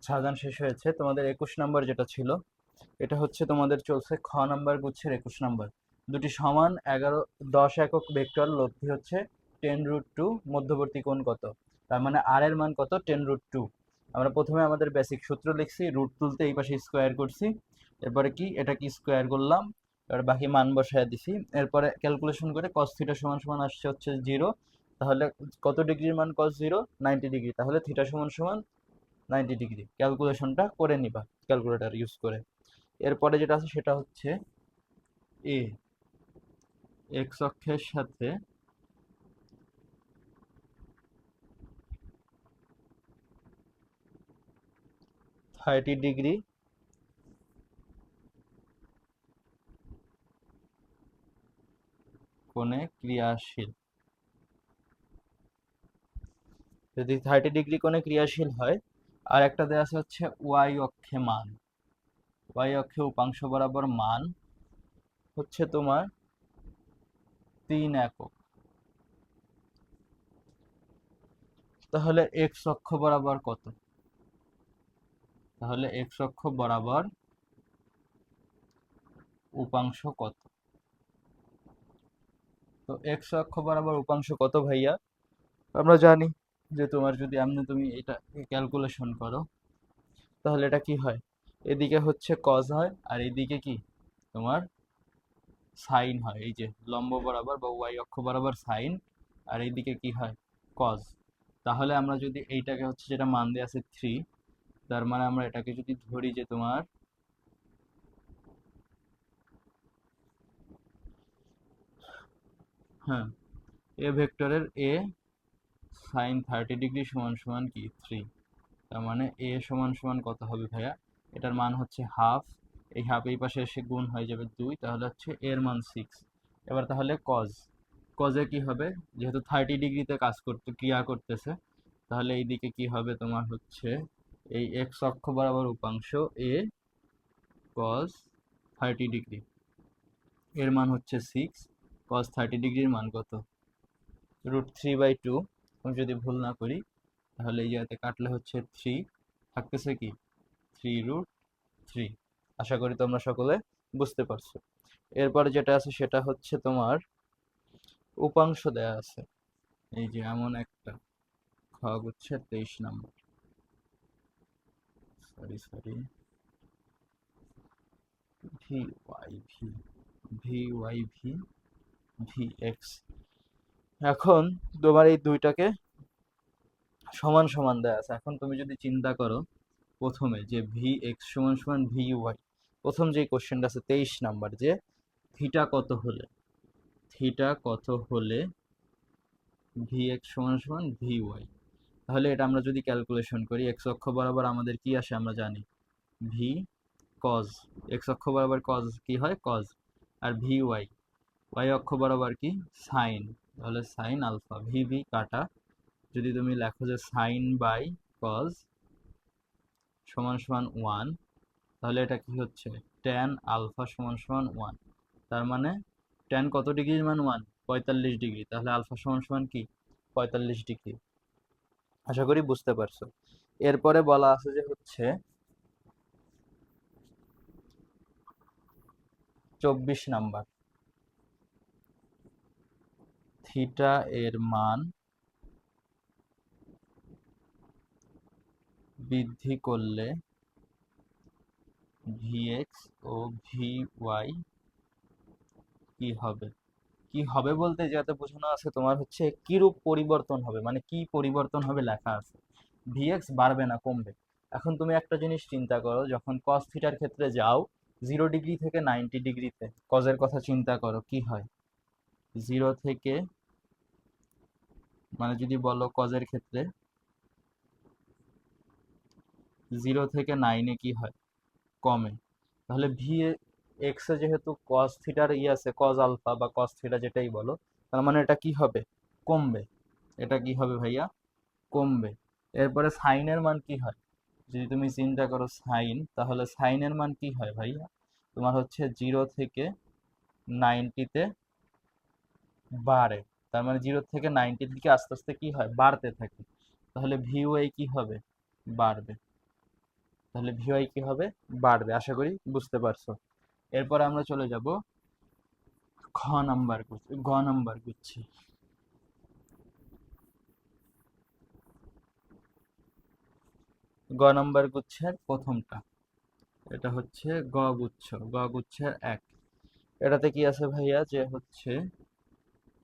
সাজান শেষ হয়েছে। তোমাদের 21 নাম্বার যেটা ছিল, এটা হচ্ছে তোমাদের চলছে খ নাম্বার গুচ্ছের 21 নাম্বার। দুটি সমান 10 একক ভেক্টর লব্ধি হচ্ছে 10√2, মধ্যবর্তী কোণ কত? তার মানে আর এর মান কত? 10√2। আমরা প্রথমে আমাদের বেসিক সূত্র লিখছি, রুট তুলতে এই পাশে স্কোয়ার করছি, এরপরে কি এটা কি স্কোয়ার করলাম, এবার বাকি মান বসায় দিছি, এরপরে ক্যালকুলেশন করে cos থিটা সমান সমান আসছে হচ্ছে 0। তাহলে কত ডিগ্রির মান cos 0? 90 ডিগ্রি। তাহলে থিটা সমান সমান 90 ডিগ্রি। ক্যালকুলেশনটা করে নিবা ক্যালকুলেটর ইউজ করে। এরপরে যেটা আছে সেটা হচ্ছে এ এক্স অক্ষের সাথে 30 ডিগ্রি কোণে ক্রিয়াশীল। যদি 30 ডিগ্রি কোণে ক্রিয়াশীল হয়, আর একটা দেওয়া আছে হচ্ছে ওয়াই অক্ষে মান, ওয়াই অক্ষে উপাংশ বরাবর মান হচ্ছে তোমার 3 একক। তাহলে এক্স অক্ষ বরাবর কত? তাহলে এক্স অক্ষ বরাবর উপাংশ কত? তো এক্স অক্ষ বরাবর উপাংশ কত ভাইয়া? আমরা জানি যে তোমার যদি তুমি এটা ক্যালকুলেশন করো, তাহলে এটা কি হয়? এদিকে হচ্ছে কজ হয়, আর এদিকে কি তোমার সাইন হয়। এই যে লম্ব বরাবর বা ওয়াই অক্ষ বরাবর সাইন, আর এইদিকে কি হয়? কজ। তাহলে আমরা যদি এইটাকে হচ্ছে, যেটা মান দিয়ে আছে 3, তার মানে আমরা এটাকে যদি ধরি যে তোমার হ্যাঁ, এ ভেক্টরের এ সাইন 30 ডিগ্রি সমান সমান কি 3। তার মানে এ সমান সমান কত হবে ভাইয়া? এটার মান হচ্ছে হাফ, এই হাফ এই পাশে এসে গুণ হয়ে যাবে 2, তাহলে হচ্ছে এর মান 6। এবার তাহলে কজ, কজে কি হবে? যেহেতু 30 ডিগ্রিতে কাজ করতে ক্রিয়া করতেছে, তাহলে এইদিকে কি হবে তোমার হচ্ছে এই এক্স অক্ষ বরাবর উপাংশ এ কজ 30 ডিগ্রি, এর মান হচ্ছে 6। কজ 30 ডিগ্রির মান কত? √3/2। আমি যদি ভুল না করি, তাহলে এই জায়গাতে কাটলে হচ্ছে 3 থাকতেছে কি 3√3। আশা করি তোমরা সকলে বুঝতে পারছো। এরপরে যেটা আছে সেটা হচ্ছে তোমার উপাংশ দেয়া আছে, এই যে এমন একটা খ গুচ্ছে 23 নম্বর, sorry V Y V, V Y V, V X. এখন তোমার এই দুইটাকে সমান সমান দেয়া আছে। এখন তুমি যদি চিন্তা করো প্রথমে যে ভি এক্স সমান সমান ভি ওয়াই, প্রথম যে কোশ্চেনটা আছে 23 নাম্বার, যে থিটা কত হলে, থিটা কত হলে ভি এক্স সমান সমান ভি ওয়াই। তাহলে এটা আমরা যদি ক্যালকুলেশন করি, এক্স অক্ষ বরাবর আমাদের কি আসে আমরা জানি, ভি কজ। এক্স অক্ষ বরাবর কজ কি হয়? কজ। আর ভি ওয়াই, ওয়াই অক্ষ বরাবর কি? সাইন। তাহলে সাইন আলফা, ভি ভি কাটা, যদি তুমি লেখো যে সাইন বাই কজ সমান সমান 1, তাহলে এটা কি হচ্ছে? ট্যান আলফা সমান সমান 1। তার মানে ট্যান কত ডিগ্রির মান? 1, 45 ডিগ্রি। তাহলে আলফা সমান সমান কি? 45 ডিগ্রি। আশা করি বুঝতে পারছো। এরপরে বলা আছে যে হচ্ছে 24 নাম্বার, থিটা এর মান বৃদ্ধি করলে ভিএক্স ও ভি ওয়াই কি হবে? কি হবে বলতে যাতে বোঝানো আছে তোমার হচ্ছে কিরূপ পরিবর্তন হবে, মানে কি পরিবর্তন হবে লেখা আছে। ভিএক্স বাড়বে না কমবে। এখন তুমি একটা জিনিস চিন্তা করো, যখন কস থিটার ক্ষেত্রে যাও 0 ডিগ্রি থেকে 90 ডিগ্রিতে, কজের কথা চিন্তা করো কি হয়? 0 থেকে, মানে যদি বলো কজের ক্ষেত্রে 0 থেকে 9-এ কি হয়? কমে। তাহলে ভি এক্স এ যেহেতু কস থিটার আছে কজ আলফা বা কস থিটা যেটাই বলো, তার মানে এটা কি হবে? কমবে। এটা কি হবে ভাইয়া? কমবে। এরপরে সাইনের মান কি হয়? যদি তুমি চিন্তা করো সাইন, তাহলে সাইনের মান কি হয় ভাইয়া? তোমার হচ্ছে 0 থেকে 90-তে বাড়ে। তার মানে 0 থেকে 90-র দিকে আস্তে আস্তে কি হয়? বাড়তে থাকে। তাহলে ভিওআই কি হবে? বাড়বে। তাহলে ভিওয়াই কি হবে, বাড়বে। আশা করি বুঝতে পারছো। এরপর আমরা চলে যাব খ নাম্বার গ নাম্বার গুচ্ছি। গ নাম্বার গুচ্ছের প্রথমটা, এটা হচ্ছে গ গুচ্ছ, গ গুচ্ছের এক। এটাতে কি আছে ভাইয়া, যে হচ্ছে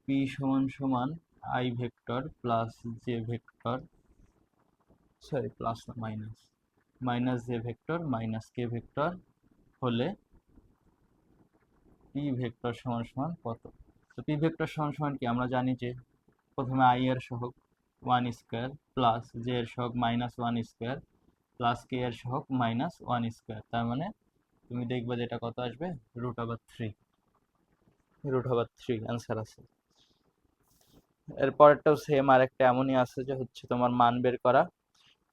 পি সমান সমান I vector plus J vector, sorry plus না minus, minus J vector minus K vector হলে পি ভেক্টর সমান সমান কত। তো পি ভেক্টর সমান সমান কি, আমরা জানি যে প্রথমে আই এর সহগ 1 স্কোয়ার প্লাস জে এর সহগ -1 স্কোয়ার প্লাস কে এর সহগ -1 স্কোয়ার, তার মানে তুমি দেখবে যে এটা কত আসবে, √3। √3 অ্যান্সার আছে। এরপরটাও সেম, আরেকটা এমনই আছে যে হচ্ছে তোমার মান বের করা।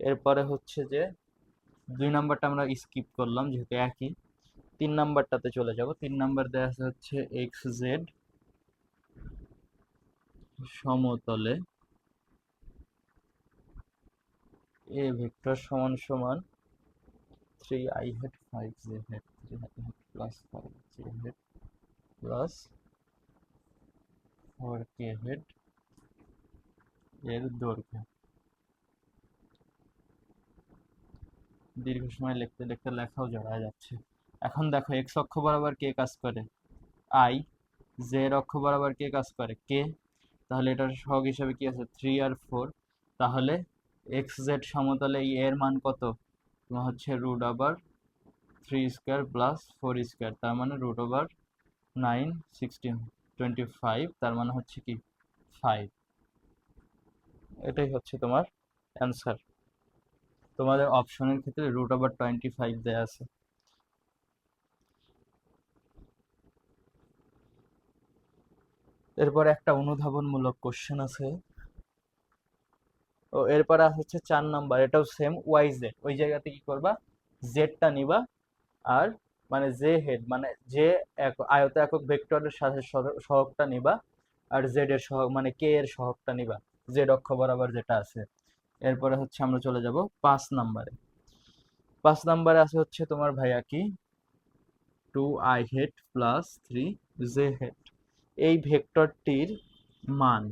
এরপরে হচ্ছে যে 2 নাম্বারটা আমরা স্কিপ করলাম যেহেতু একই। 3 নাম্বারটাতে চলে যাব। 3 নাম্বার দেওয়া আছে হচ্ছে এক্স জেড সমতলে এ ভেক্টর সমান সমান 3i head 5j head 3i had plus 5j had plus 4k head এর দৈর্ঘ্য। দীর্ঘ সময় লিখতে লিখতে লেখাও জড়ায় যাচ্ছে। এখন দেখো এক্স অক্ষ বরাবর কে কাজ করে, আই। জেড অক্ষ বরাবর কে কাজ করে, কে। তাহলে এটার সহগ হিসাবে কি আছে, 3 আর 4। তাহলে এক্স জেড সমতলে এই এর মান কত, তোমার হচ্ছে √3 স্কোয়ার প্লাস 4 স্কোয়ার, তার মানে √9 16 25, তার মানে হচ্ছে কি 5। এটাই হচ্ছে তোমার অ্যান্সার। তোমাদের অপশনের ক্ষেত্রে √25 দেয়া আছে। এরপর একটা অনুধাবনমূলক কোশ্চেন আছে। ও এরপরে হচ্ছে 4 নাম্বার, এটাও সেম, ওয়াই জেড। ওই জায়গাতে কি করবা, জেডটা নিবা, আর মানে জে হেড মানে যে আয়ত একক ভেক্টরের সাথে সহগটা নিবা, আর জেড এর সহগ মানে কে এর সহগটা নিবা, জেড অক্ষ বরাবর যেটা আছে। এরপরে হচ্ছে আমরা চলে যাব 5 নাম্বারে। 5 নাম্বারে আছে হচ্ছে তোমার ভাইয়া কি, 2i head plus 3j head. এই ভেক্টরটির মান,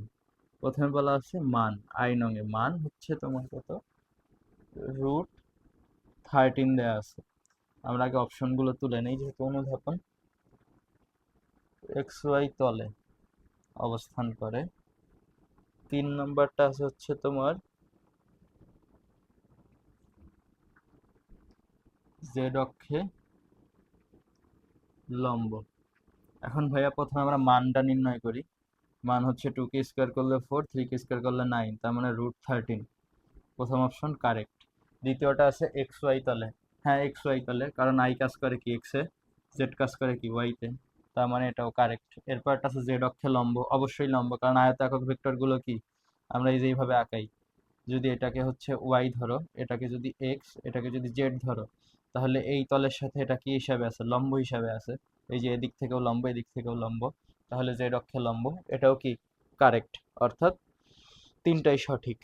প্রথমে বলা আছে মান, আই নং এ মান হচ্ছে তোমার কত, √13 দেওয়া আছে। আমরা আগে অপশনগুলো তুলে নেই, যেহেতু অনুধাবন। এক্স ওয়াই তলে অবস্থান করে। 3 নাম্বারটা আছে হচ্ছে তোমার জেড অক্ষে লম্ব। এখন ভাইয়া প্রথমে আমরা মানটা নির্ণয় করি। মান হচ্ছে 2k স্কোয়ার করলে 4, 3k স্কোয়ার করলে 9, তার মানে √13। প্রথম অপশন কারেক্ট। দ্বিতীয়টা আছে এক্স ওয়াই তলে। হ্যাঁ এক্স ওয়াই তলে, কারণ আই কাজ করে কি এক্স এ, জেড কাজ করে কি ওয়াই তে, তার মানে এটাও কারেক্ট। এরপর একটা আছে জেড অক্ষে লম্ব, অবশ্যই লম্ব, কারণ আয়ত একক ভেক্টর গুলো কি আমরা এই যে এইভাবে আঁকাই। যদি এটাকে হচ্ছে ওয়াই ধরো, এটাকে যদি এক্স, এটাকে যদি জেড ধরো, তাহলে এই তলের সাথে এটা কি হিসাবে আছে, লম্ব হিসাবে আছে। এই যে এদিক থেকেও লম্ব, এদিক থেকেও লম্ব, তাহলে জেড অক্ষে লম্ব, এটাও কি কারেক্ট। অর্থাৎ তিনটাই সঠিক।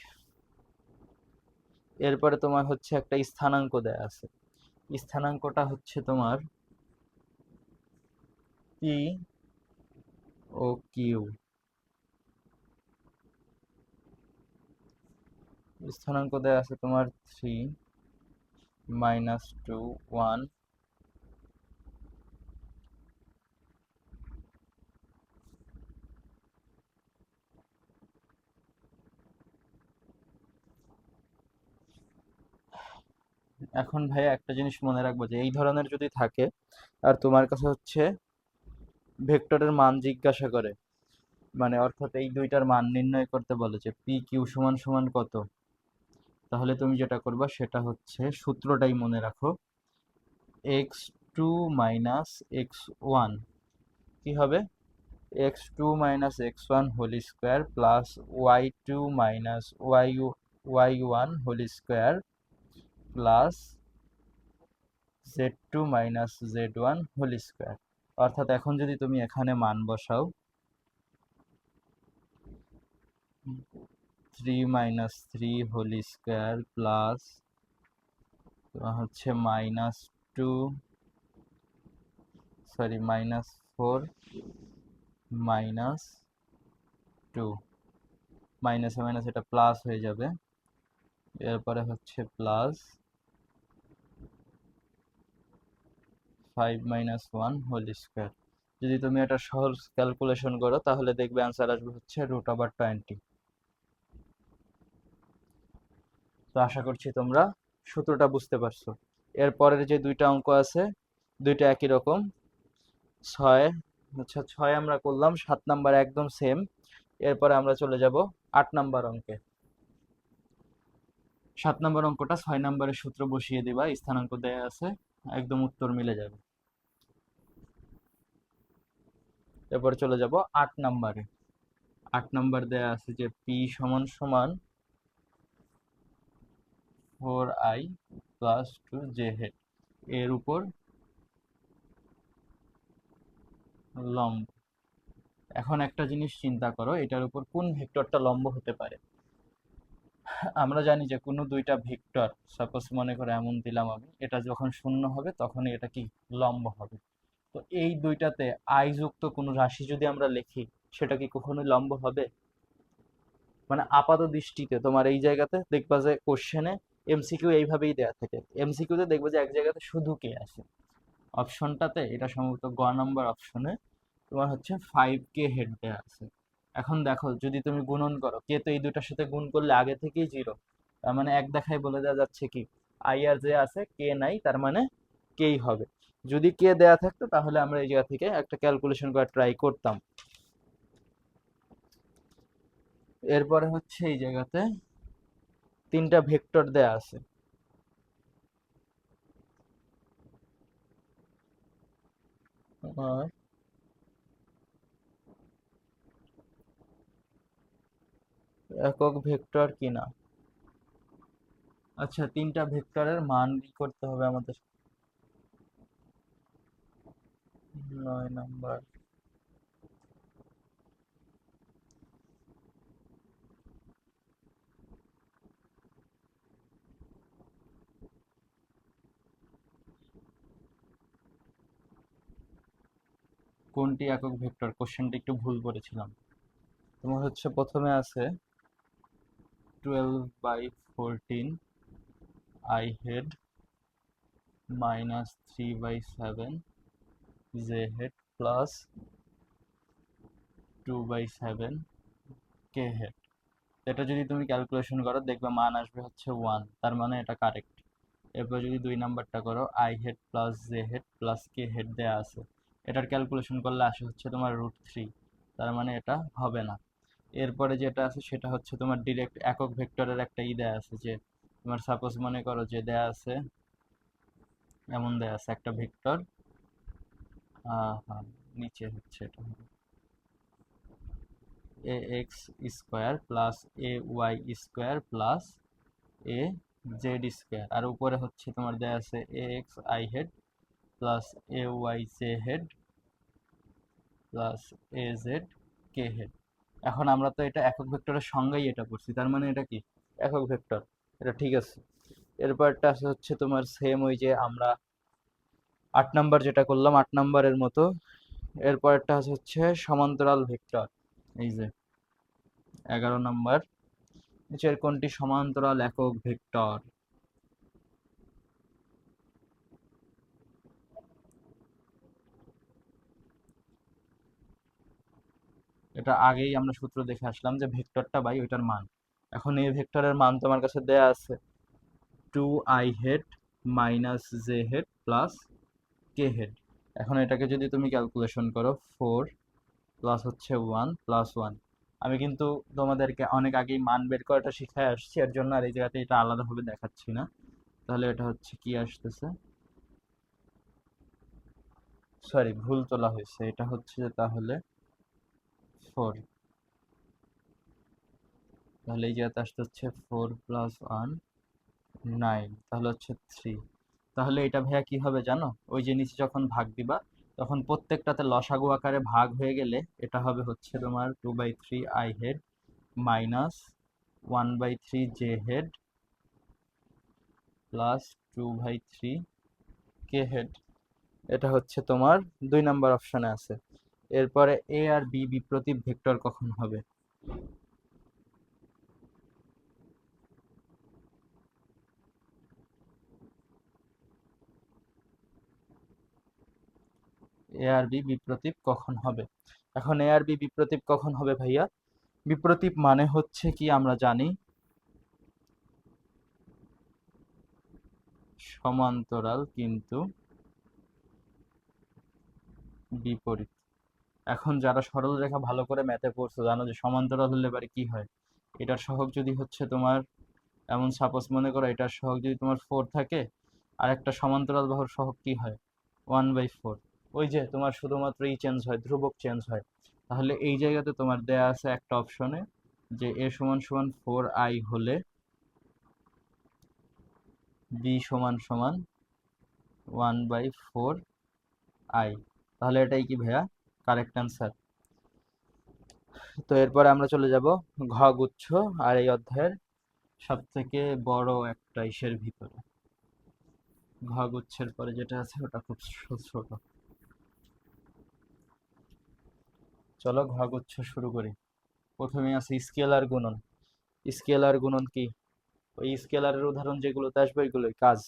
এরপরে তোমার হচ্ছে একটা স্থানাঙ্ক দেয়া আছে। স্থানাঙ্কটা হচ্ছে তোমার পি ও কিউ। স্থানাঙ্ক দেয়া আছে তোমার 3 -2 1। এখন ভাইয়া একটা জিনিস মনে রাখবো, যে এই ধরনের যদি থাকে আর তোমার কাছে হচ্ছে ভেক্টরের মান জিজ্ঞাসা করে, মানে অর্থাৎ এই দুইটার মান নির্ণয় করতে বলে যে পি কিউ সমান সমান কত, তাহলে তুমি যেটা করবা সেটা হচ্ছে, সূত্রটাই মনে রাখো, x2 -x1 কি হবে, x2 -x1 whole square plus y2 y1 whole square plus z2 z1 whole square. অর্থাৎ এখন যদি তুমি এখানে মান বসাও, 3 - 3 হোল স্কোয়ার প্লাস হচ্ছে -4 -2, মাইনাসে মাইনাস এটা প্লাস হয়ে যাবে, এরপরে হচ্ছে +5 - 1 হোল স্কোয়ার। যদি তুমি এটা সহজ ক্যালকুলেশন করো তাহলে দেখবে অ্যান্সার আসবে হচ্ছে √20। তো আশা করছি তোমরা সূত্রটা বুঝতে পারছো। এরপরের যে দুইটা অঙ্ক আছে দুইটা একই রকম। 6, আচ্ছা 6 আমরা করলাম, 7 নাম্বার একদম সেম। এরপরে আমরা চলে যাব 8 নাম্বার অঙ্কে। 7 নাম্বার অঙ্কটা 6 নাম্বারের সূত্র বসিয়ে দিবা, স্থানাঙ্ক দেয়া আছে, একদম উত্তর মিলে যাবে। এরপরে চলে যাব 8 নাম্বারে। 8 নাম্বার দেয়া আছে যে p সমান সমান 4i + 2j এর উপর লম্ব। এখন একটা জিনিস চিন্তা করো, এটার উপর কোন ভেক্টরটা লম্ব হতে পারে। আমরা জানি যে কোনো দুইটা ভেক্টর, সাপোজ মনে করে এমন দিলাম আমি, এটা যখন শূন্য হবে তখনই এটা কি লম্ব হবে। তো এই দুইটাতে আই যুক্ত কোনো রাশি যদি আমরা লিখি সেটা কি কখনোই লম্ব হবে? মানে আপাত দৃষ্টিতে তোমার এই জায়গাতে দেখবা যে কোশ্চেনে এমসিকিউ এইভাবেই দেয়া থাকে, এমসিকিউতে দেখবে যে এক জায়গাতে শুধু কে আসে। অপশনটাতে এটা সম্ভবত গ নাম্বার অপশনে তোমার হচ্ছে 5k হেড দেয়া আছে। এখন দেখো যদি তুমি গুণন করো, কে তো এই দুটার সাথে গুণ করলে আগে থেকেই 0, তার মানে এক দেখায় বলে দেওয়া যাচ্ছে কি আই আর যে আছে কে নাই, তার মানে কেই হবে। যদি কে দেয়া থাকতো তাহলে আমরা এই জায়গা থেকে একটা ক্যালকুলেশন করা ট্রাই করতাম। এরপরে হচ্ছে এই জায়গাতে তিনটা ভেক্টর দেয়া আছে। আর একক ভেক্টর কিনা, আচ্ছা তিনটা ভেক্টরের মান কি করতে হবে আমাদের। 9 নাম্বার। কোনটি একক ভেক্টর, কোশ্চেনটা একটু ভুল করেছিলাম। তোমার হচ্ছে প্রথমে আছে 12/14 I head -3/7 J head plus 2/7 K head. এটা যদি তুমি ক্যালকুলেশন করো দেখবে মান আসবে হচ্ছে 1, তার মানে এটা কারেক্ট। এরপর যদি 2 নাম্বারটা করো I head plus J head plus K head দেয়া আছে, এটার ক্যালকুলেশন করলে আসে হচ্ছে তোমার √3, তার মানে এটা হবে না। এরপরে যেটা আছে সেটা হচ্ছে তোমার ডিরেক্ট একক ভেক্টরের একটা দেয়া আছে যে তোমার সাপোজ মনে করো যে দেয়া আছে এমন দেয়া আছে একটা ভেক্টর, হ্যাঁ নিচে হচ্ছে এটা A X square plus A Y square plus A Z square, আর উপরে হচ্ছে তোমার দেয়া আছে A X I head plus A Y J head plus A Z K head. এখন আমরা তো এটা একক ভেক্টরের সংজ্ঞাই এটা পড়ছি, তার মানে এটা কি একক ভেক্টর, এটা ঠিক আছে। এরপরটা হচ্ছে তোমার সেম ওই যে আমরা 8 নাম্বার যেটা করলাম 8 নাম্বারের মতো। এরপরটা হচ্ছে সমান্তরাল ভেক্টর। এই যে 11 নাম্বার, নিচের কোনটি সমান্তরাল একক ভেক্টর। এটা আগেই আমরা সূত্র দেখে আসলাম যে ভেক্টরটা বাই ওইটার মান। এখন এই ভেক্টরের মান তোমার কাছে দেয়া আছে 2i head J head plus K head. এখন এটাকে যদি তুমি ক্যালকুলেশন করো 4 প্লাস হচ্ছে 1 প্লাস 1, আমি কিন্তু তোমাদেরকে অনেক আগেই মান বের করাটা শিখাই আসছি, এর জন্য আর এই জায়গাতে এটা আলাদাভাবে দেখাচ্ছি না। তাহলে এটা হচ্ছে কি আসতেছে, সরি ভুল তোলা হয়েছে, এটা হচ্ছে তাহলে 4, তাহলে এই জায়গাতে আসতে হচ্ছে 4 প্লাস 1 9, তাহলে হচ্ছে 3। তাহলে এটা ভাইয়া কি হবে জানো, ওই যে নিচে যখন ভাগ দিবা তখন প্রত্যেকটাতে লসাগু আকারে ভাগ হয়ে গেলে এটা হবে হচ্ছে তোমার 2/3 I head -1/3 J head plus 2/3 K head, এটা হচ্ছে তোমার 2 নাম্বার অপশনে আছে। এরপরে এ আর বি বিপ্রতীপ ভেক্টর কখন হবে? এ আর বি বিপ্রতীপ কখন হবে? এখন এ আর বি বিপ্রতীপ কখন হবে ভাইয়া? বিপ্রতীপ মানে হচ্ছে কি আমরা জানি সমান্তরাল কিন্তু বিপরীত। এখন যারা সরল রেখা ভালো করে ম্যাথে পড়ছো জানো যে সমান্তরাল হলে এবারে কি হয়। এটার সহগ যদি হচ্ছে তোমার, এমন সাপোজ মনে করো এটার সহগ যদি তোমার 4 থাকে, আর একটা সমান্তরাল বাহুর সহগ কি হয়? 1/4। ওই যে তোমার শুধুমাত্র এই চেঞ্জ হয়, ধ্রুবক চেঞ্জ হয়। তাহলে এই জায়গাতে তোমার দেয়া আছে একটা অপশনে যে a সমান সমান 4i হলে b সমান সমান 1/4i। তাহলে এটাই কি ভাইয়া কারেক্ট অ্যান্সার। তো এরপরে আমরা চলে যাব ঘ গুচ্ছ, আর এই অধ্যায়ের সব থেকে বড় একটা ইসের ভিতরে। ঘ গুচ্ছের পরে যেটা আছে ওটা খুব ছোট। চলো ঘ গুচ্ছ শুরু করি। প্রথমে আছে স্কেলার গুণন। স্কেলার গুণন কি? ওই স্কেলারের উদাহরণ যেগুলোতে আসবে ওইগুলোই কাজ।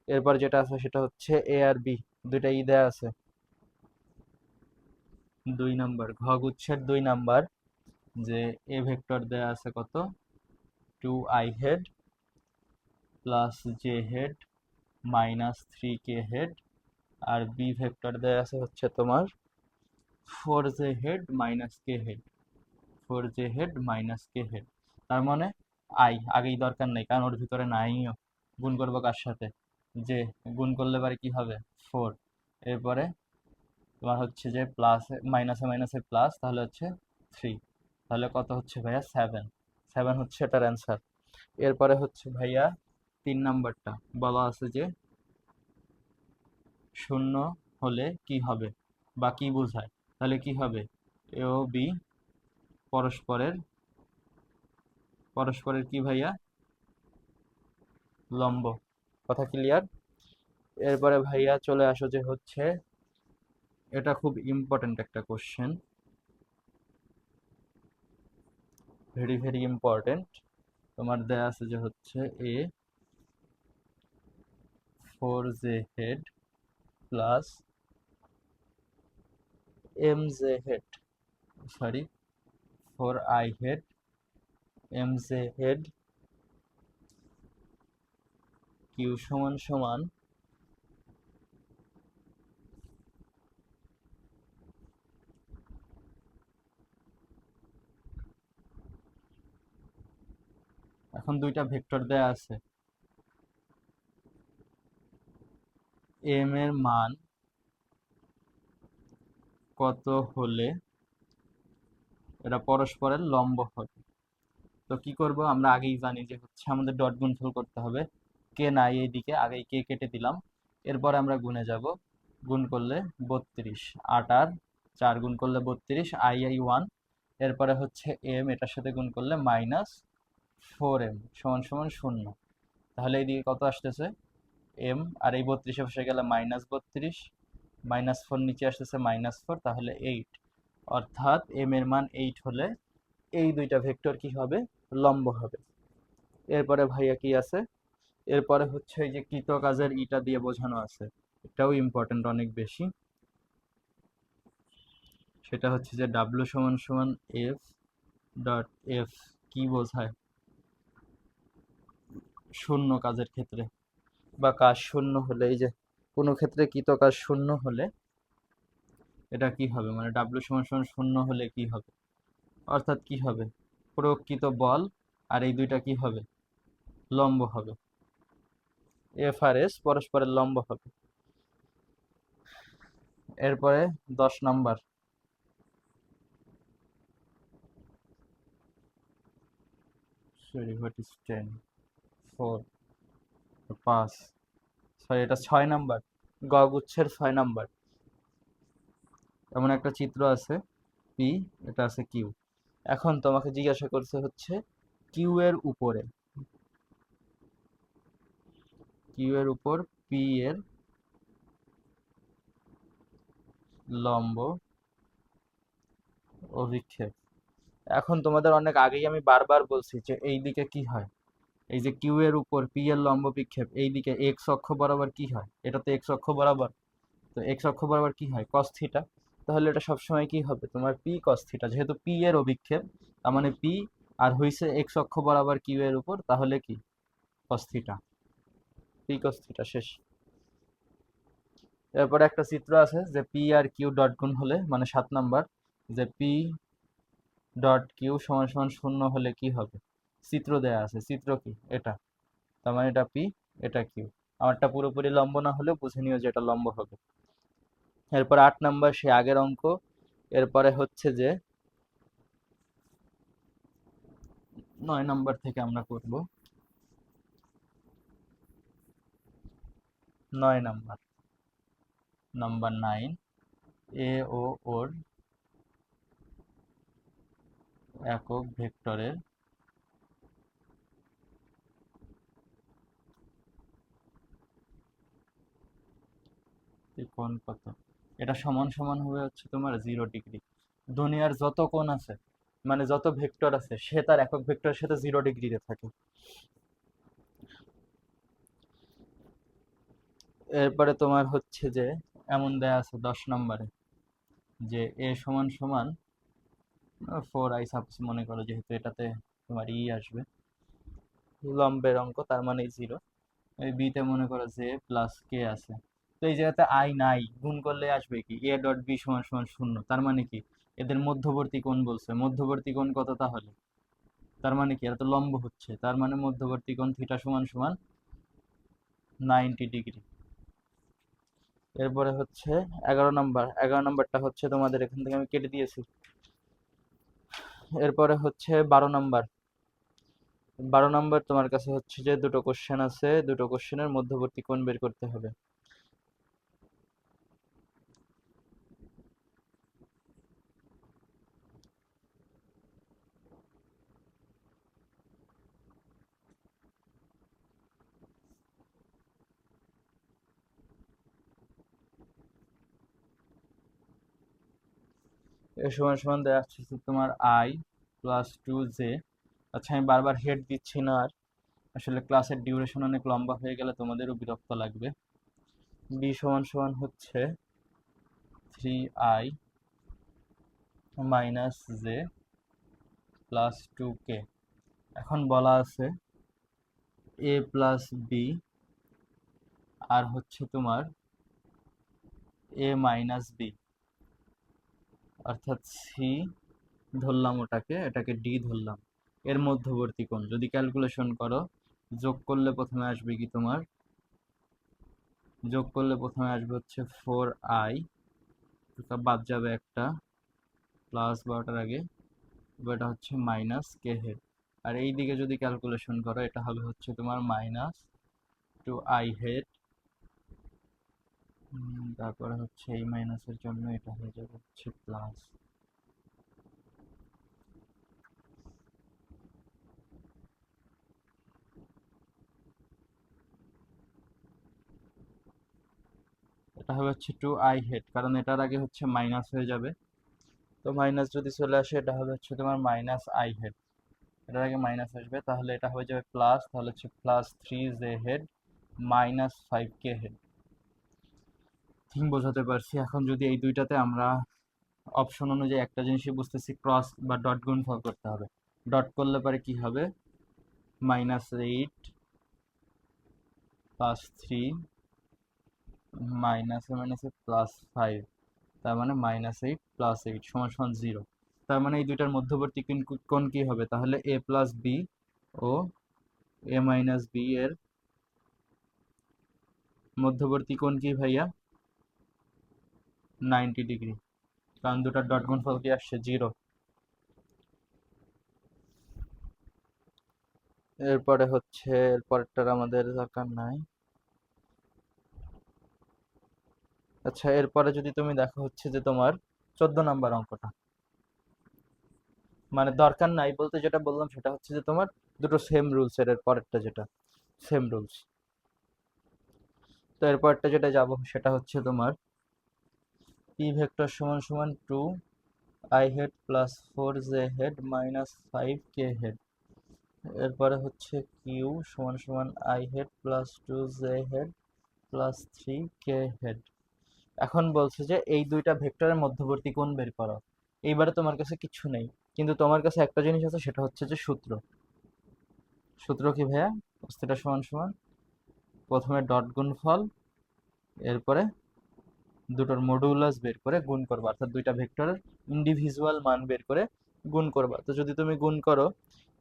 এরপর যেটা আছে সেটা হচ্ছে এ আর বি, দুইটাই দেয়া আছে। 2 নাম্বার, ঘ গুচ্ছের 2 নাম্বার, যে এ ভেক্টর দেয়া আছে কত? 2i head plus J head minus 3k head, আর বি ভেক্টর দেয়া আছে হচ্ছে তোমার 4j head minus K head, 4j head minus K head. তার মানে আই আগেই দরকার নেই, কারণ ওর ভিতরে নাইও। গুণ করবো কার সাথে? যে, গুণ করলে পারে কি হবে? 4। এরপরে তোমার হচ্ছে যে প্লাস মাইনাসে মাইনাসে প্লাস, তাহলে হচ্ছে 3। তাহলে কত হচ্ছে ভাইয়া? 7। 7 হচ্ছে এটার অ্যান্সার। এরপরে হচ্ছে ভাইয়া 3 নাম্বারটা বলা আছে যে শূন্য হলে কি হবে বা কি বোঝায়? তাহলে কি হবে? এ ও বি পরস্পরের পরস্পরের কি ভাইয়া? লম্ব। কথা ক্লিয়ার? এরপরে ভাইয়া চলে আসো যে হচ্ছে, এটা খুব ইম্পর্টেন্ট একটা কোশ্চেন, ভেরি ভেরি ইম্পর্টেন্ট। তোমার দেয়া আছে যে হচ্ছে A 4j head plus mj head, sorry 4i head mj head Q সমান সমান এখন দুইটা ভেক্টর দেয়া আছে। এম এর মান কত হলে এটা পরস্পরের লম্ব হবে? তো কি করব, আমরা আগেই জানি যে হচ্ছে আমাদের ডট গুণফল করতে হবে। কে নাই এইদিকে, আগেই কে কেটে দিলাম। এরপরে আমরা গুণে যাব, গুণ করলে 32, 8 আর 4 গুণ করলে 32, আই 1। এরপরে হচ্ছে এম, এটার সাথে গুণ করলে -4m সমান সমান 0। তাহলে এইদিকে কত আসতেছে? এম, আর এই 32 বসে গেলে -32, -4 নিচে আসতেছে -4, তাহলে 8। অর্থাৎ এম এর মান 8 হলে এই দুইটা ভেক্টর কি হবে? লম্ব হবে। এরপরে ভাইয়া কি আছে? এরপরে হচ্ছে এই যে কৃত কাজের ইটা দিয়ে বোঝানো আছে, এটাও ইম্পর্টেন্ট অনেক বেশি। সেটা হচ্ছে যে ডাব্লিউ সমান সমান এফ ডট এফ কি বোঝায়? শূন্য কাজের ক্ষেত্রে বা কাজ শূন্য হলে, এই যে কোনো ক্ষেত্রে কৃত কাজ শূন্য হলে এটা কি হবে, মানে ডাব্লিউ সমান সমান শূন্য হলে কি হবে? অর্থাৎ কি হবে? প্রয়োগকৃত বল আর এই দুইটা কি হবে? লম্ব হবে। এফ আর এস পরস্পরের লম্ব হবে। এরপরে 10 number, sorry what is 10, 4, 5, sorry এটা 6 নাম্বার, গ গুচ্ছের 6 নাম্বার। এমন একটা চিত্র আছে পি, এটা আছে কিউ। এখন তোমাকে জিজ্ঞাসা করছে হচ্ছে কিউ এর উপরে কিউ এর উপর পি এর লম্ব অভিক্ষেপ। এখন তোমাদের অনেক আগেই আমি বারবার বলছি যে এই দিকে কি হয়, এই যে কিউ এর উপর পি এর লম্ব বিক্ষেপ, এই দিকে এক্স অক্ষ বরাবর কি হয়, এটা তো এক্স অক্ষ বরাবর, তো এক্স অক্ষ বরাবর কি হয় কস থিটা। তাহলে এটা সবসময় কি হবে তোমার পি কস থিটা, যেহেতু পি এর অভিক্ষেপ তার মানে পি, আর হইছে এক্স অক্ষ বরাবর কিউ এর উপর, তাহলে কি cos theta, P cos theta শেষ। এরপরে একটা চিত্র আছে যে পি আর কিউ ডট গুণ হলে, মানে 7 নাম্বার, যে পি ডট কিউ সমান সমান 0 হলে কি হবে, চিত্র দেয়া আছে, চিত্র কি এটা, তার মানে এটা পি, এটা কিউ। আমারটা পুরোপুরি লম্ব না হলেও বুঝে নিও যে এটা লম্ব হবে। এরপর 8 নাম্বার সে আগের অঙ্ক। এরপরে হচ্ছে যে 9 নাম্বার থেকে আমরা করব। 9 নাম্বার, নাম্বার 9, এ ও ওর একক ভেক্টরের কোণ কত। এটা সমান সমান হবে হচ্ছে তোমার 0 ডিগ্রি। দুনিয়ার যত কোণ আছে, মানে যত ভেক্টর আছে, সে তার একক ভেক্টরের সাথে 0 ডিগ্রিতে থাকে। এরপরে তোমার হচ্ছে যে এমন দেয়া আছে 10 নাম্বারে, যে এ সমান সমান 4i সাপোজ মনে করো, যেহেতু এটাতে তোমার ই আসবে, লম্বের অঙ্ক তার মানে 0। এই বিতে মনে করো যে প্লাস কে আছে, তো এই জায়গাতে আই নাই, গুণ করলে আসবে কি এ ডট বি সমান সমান 0, তার মানে কি এদের মধ্যবর্তী কোণ বলছে, মধ্যবর্তী কোণ কত তাহলে, তার মানে কি এরা তো লম্ব হচ্ছে, তার মানে মধ্যবর্তী কোণ থিটা সমান সমান 90 ডিগ্রি। এরপরে হচ্ছে 11 নাম্বার, 11 নাম্বারটা হচ্ছে তোমাদের এখান থেকে আমি কেটে দিয়েছি। এরপরে হচ্ছে 12 নাম্বার। 12 নাম্বার তোমার কাছে হচ্ছে যে দুটো কোশ্চেন আছে, দুটো কোশ্চেনের মধ্যবর্তী কোণ বের করতে হবে। এ সমান সমান দেওয়া আসছে তোমার আই প্লাস 2 জে। আচ্ছা আমি বারবার হেড দিচ্ছি না আর, আসলে ক্লাসের ডিউরেশন অনেক লম্বা হয়ে গেলে তোমাদেরও বিরক্ত লাগবে। বি সমান সমান হচ্ছে 3i minus J plus 2k। এখন বলা আছে এ প্লাস বি আর হচ্ছে তোমার এ মাইনাস বি, অর্থাৎ সি ধরলাম ওটাকে, এটাকে ডি ধরলাম, এর মধ্যবর্তী কোণ যদি ক্যালকুলেশন করো, যোগ করলে প্রথমে আসবে কি তোমার, যোগ করলে প্রথমে আসবে হচ্ছে 4i, বাদ যাবে একটা, প্লাস 12টার আগে, এটা হচ্ছে মাইনাস কে হেড। আর এই দিকে যদি ক্যালকুলেশন করো, এটা হবে হচ্ছে তোমার মাইনাস 2i হেড, তারপরে হচ্ছে এই মাইনাসের জন্য এটা হয়ে যাবে হচ্ছে প্লাস। এটা হবে হচ্ছে 2i হেড, কারণ এটার আগে হচ্ছে মাইনাস হয়ে যাবে, তো মাইনাস যদি চলে আসে এটা হবে হচ্ছে তোমার মাইনাস আই হেড, এটার আগে মাইনাস আসবে, তাহলে এটা হয়ে যাবে প্লাস, তাহলে হচ্ছে প্লাস 3 জে হেড মাইনাস 5 কে হেড। ঠিক বোঝাতে পারছি। এখন যদি এই দুইটাতে আমরা অপশন অনুযায়ী একটা জিনিসই বুঝতেছি, ক্রস বা ডট গুণফল করতে হবে। ডট করলে পরে কি হবে, -8 +3 মাইনাসে মাইনাসে +5, তার মানে -8 +8 সমান সমান 0। তার মানে এই দুইটার মধ্যবর্তী কোণ কি হবে, তাহলে এ প্লাস বি ও এ মাইনাস বি এর মধ্যবর্তী কোণ কি ভাইয়া, 90 ডিগ্রি, কারণ দুটার ডট গুণফল কি আসছে 0। এরপরে হচ্ছে এরপরটার আমাদের দরকার নাই। আচ্ছা এরপরে যদি তুমি দেখো হচ্ছে যে তোমার 14 নাম্বার অঙ্কটা, মানে দরকার নাই বলতে যেটা বললাম সেটা হচ্ছে যে তোমার দুটো সেম রুলস, এর পরেরটা যেটা সেম রুলস। তো এরপরটা যেটা যাব সেটা হচ্ছে তোমার পি ভেক্টর সমান সমান 2 I head plus 4 J head minus 5 K head. এরপরে হচ্ছে কিউ সমান সমান I head plus 2 J head plus 3 K head. এখন বলছে যে এই দুইটা ভেক্টরের মধ্যবর্তী কোণ বের করো। এইবারে তোমার কাছে কিছু নেই, কিন্তু তোমার কাছে একটা জিনিস আছে, সেটা হচ্ছে যে সূত্র। সূত্র কি ভাইয়া? cos θ সমান সমান প্রথমে ডট গুণফল, এরপরে দুটোর মডুলাস বের করে গুণ করবা, অর্থাৎ দুইটা ভেক্টরের ইন্ডিভিজুয়াল মান বের করে গুণ করবা। তো যদি তুমি গুণ করো,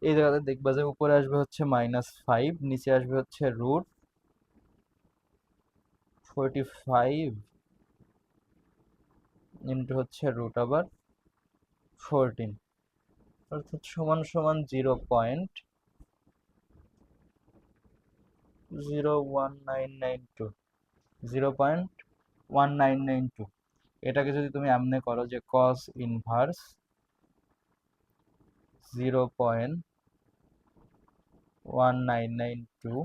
এই জায়গাতে দেখবা যে উপরে আসবে হচ্ছে -5, নিচে আসবে হচ্ছে √45 ইন্টু হচ্ছে রুট আবার 14, অর্থাৎ সমান সমান 0.01992, 0.1992। এটাকে যদি তুমি এমনি করো যে cos ইনভার্স 0.1992,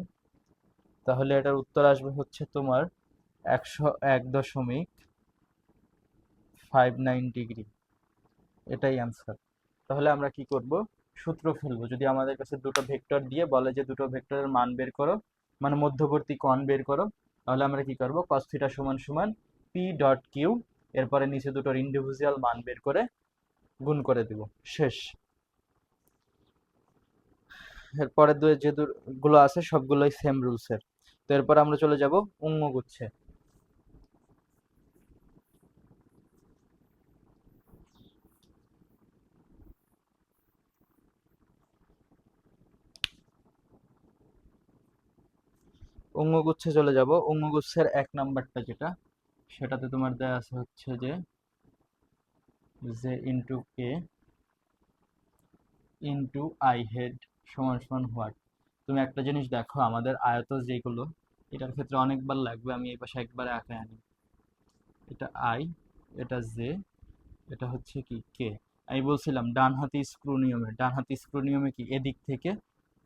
তাহলে এটার উত্তর আসবে হচ্ছে তোমার 101.59 ডিগ্রি। এটাই অ্যান্সার। তাহলে আমরা কি করব? সূত্র ফেলবো। যদি আমাদের কাছে দুটো ভেক্টর দিয়ে বলে যে দুটো ভেক্টরের মান বের করো, মানে মধ্যবর্তী কোণ বের করো, তাহলে আমরা কি করব? cos θ সমান সমান পি ডট কিউ, এরপরে নিচে দুটোর ইন্ডিভিজুয়াল মান বের করে গুণ করে দিব, শেষ। এরপরে যে গুলো আছে সবগুলোই সেম রুলসের। তো এরপর আমরা চলে যাব উঙ্গগুচ্ছে। উঙ্গগুচ্ছে চলে যাব। উঙ্গগুচ্ছের 1 নাম্বারটা যেটা, সেটাতে তোমার দেয়া আছে হচ্ছে যে J into k into I head সমান সমান হোয়াট। তুমি একটা জিনিস দেখো, আমাদের আয়ত যেগুলো, এটার ক্ষেত্রে অনেকবার লাগবে, আমি এই পাশে একবারে আঁকে আনি। এটা আই, এটা জে, এটা হচ্ছে কি কে। আমি বলছিলাম ডান হাতি স্ক্রু নিয়মে, ডান হাতি স্ক্রু নিয়মে কি এদিক থেকে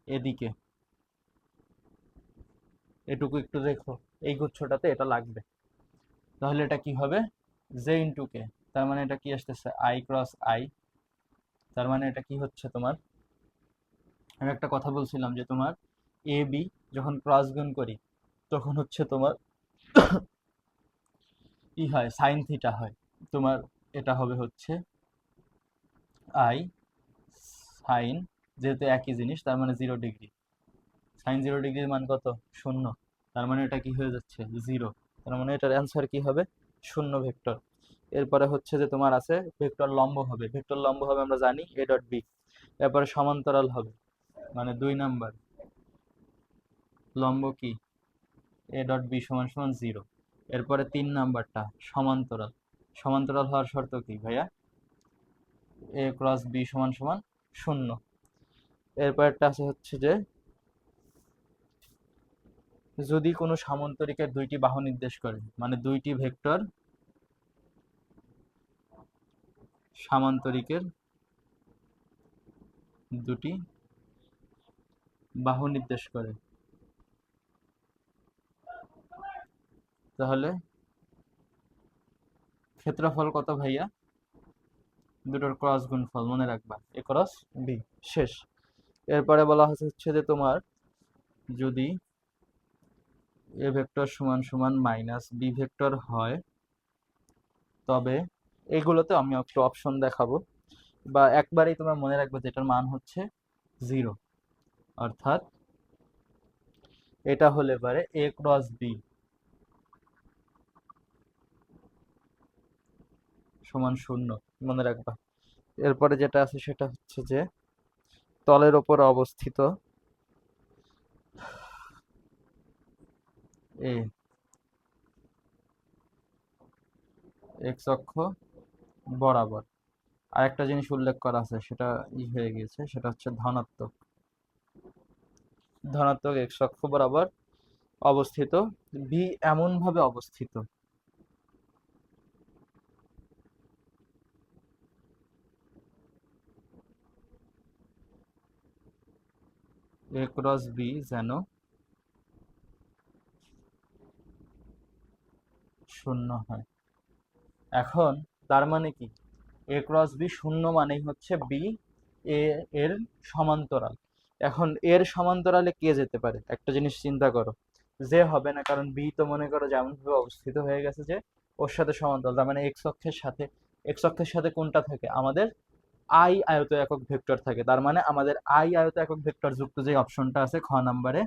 এদিকে এটুকু একটু দেখো, এই গুচ্ছটাতে এটা লাগবে। তাহলে এটা কি হবে? জে ইন্টু কে, তার মানে এটা কি আসতেছে? I cross I. তার মানে এটা কি হচ্ছে তোমার, আমি একটা কথা বলছিলাম যে তোমার এ বি যখন ক্রস গুণ করি, তখন হচ্ছে তোমার কি হয়? সাইন থিটা হয়। তোমার এটা হবে হচ্ছে আই সাইন, যেহেতু একই জিনিস তার মানে 0 ডিগ্রি। সাইন 0 ডিগ্রির মান কত? 0। তার মানে এটা কি হয়ে যাচ্ছে? 0। তার মানে এটার অ্যান্সার কি হবে? 0 ভেক্টর। এরপরে হচ্ছে যে তোমার আছে ভেক্টর লম্ব হবে। ভেক্টর লম্ব হবে আমরা জানি এ ডট বি। এরপরে সমান্তরাল হবে, মানে 2 নাম্বার লম্ব কি? এ ডট বি সমান সমান 0। এরপরে 3 নাম্বারটা সমান্তরাল। সমান্তরাল হওয়ার শর্ত কি ভাইয়া? এ ক্রস বি সমান সমান 0। এরপরটা আছে হচ্ছে যে যদি কোনো সামান্তরিকের দুইটি বাহু নির্দেশ করে, মানে দুইটি ভেক্টর সামান্তরিকের দুটি বাহু নির্দেশ করে, তাহলে ক্ষেত্রফল কত ভাইয়া? দুটোর ক্রস গুণফল, মনে রাখবা এ ক্রস বি, শেষ। এরপরে বলা হচ্ছে যে তোমার যদি এ ভেক্টর সমান সমান মাইনাস বি ভেক্টর হয়, তবে এগুলোতে আমি একটু অপশন দেখাবো, বা একবারেই তোমরা মনে রাখবে যেটার মান হচ্ছে 0। অর্থাৎ এটা হলে পারে এ ক্রস বি সমান 0, মনে রাখবা। এরপরে যেটা আছে সেটা হচ্ছে যে তলের ওপর অবস্থিত এ এক্স অক্ষ বরাবর আরেকটা জিনিস উল্লেখ করা আছে, সেটা হয়ে গিয়েছে, সেটা হচ্ছে ধনাত্মক। ধনাত্মক এক্স অক্ষ বরাবর অবস্থিত বি এমন ভাবে অবস্থিত এ ক্রস বি যেন শূন্য হয়। এখন তার মানে কি, এ ক্রস বি শূন্য মানেই হচ্ছে বি এ এর সমান্তরাল। এখন এর সমান্তরালে কে যেতে পারে, একটা জিনিস চিন্তা করো, যে হবে না, কারণ বি তো মনে করো যেমন ভাবে অবস্থিত হয়ে গেছে যে ওর সাথে সমান্তরাল, তার মানে এক্স অক্ষের সাথে কোনটা থাকে আমাদের, আই আয়ত একক ভেক্টর থাকে। তার মানে আমাদের আই আয়ত একক ভেক্টর যুক্ত যে অপশনটা আছে খ নম্বরে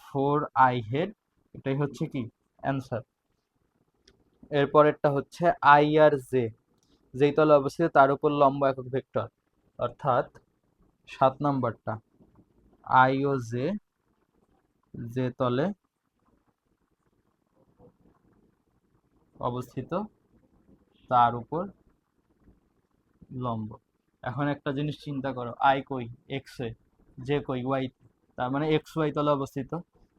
4i হেড, এটাই হচ্ছে কি অ্যান্সার। এরপরেরটা হচ্ছে আই আর জে, যেই তলে অবস্থিত তার উপর লম্ব একক ভেক্টর, অর্থাৎ 7 নম্বরটা আই ও জে, যে তলে অবস্থিত তার উপর লম্ব। এখন একটা জিনিস চিন্তা করো, আই কই এক্স এ, জে কই ওয়াই, তার মানে এক্স ওয়াই তলে অবস্থিত।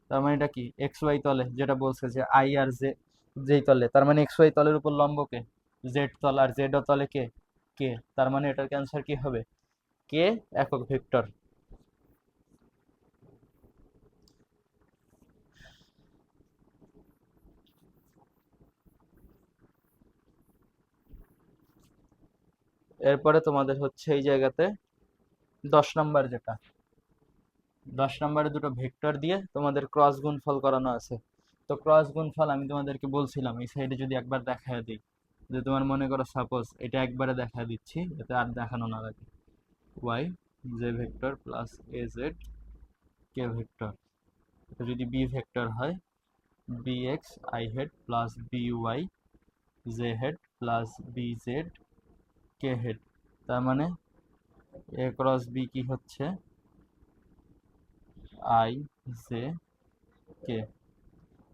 তার মানে এটা কি এক্স ওয়াই তলে, যেটা বলছে যে আই আর জে যেই তলে, তার মানে এক্স ওয়াই তলের উপর লম্ব কে, জেড তল, আর জেড তলে কে, কে, তার মানে এটার ক্যান্সার কি হবে, কে একক ভেক্টর। এরপরে তোমাদের হচ্ছে এই জায়গাতে 10 নম্বর, যেটা 10 নম্বরে দুটো ভেক্টর দিয়ে তোমাদের ক্রস গুণফল করানো আছে। তো ক্রস গুণফল আমি তোমাদেরকে বলছিলাম এই সাইডে যদি একবার দেখায় দিই, যে তোমার মনে করো সাপোজ এটা একবারে দেখা দিচ্ছি যাতে আর দেখানো না লাগে, Y J vector plus A Z K vector, এটা যদি বি ভেক্টর হয় B X I head plus B Y J head plus B Z K head, তার মানে এ ক্রস বি কি হচ্ছে আই জে কে।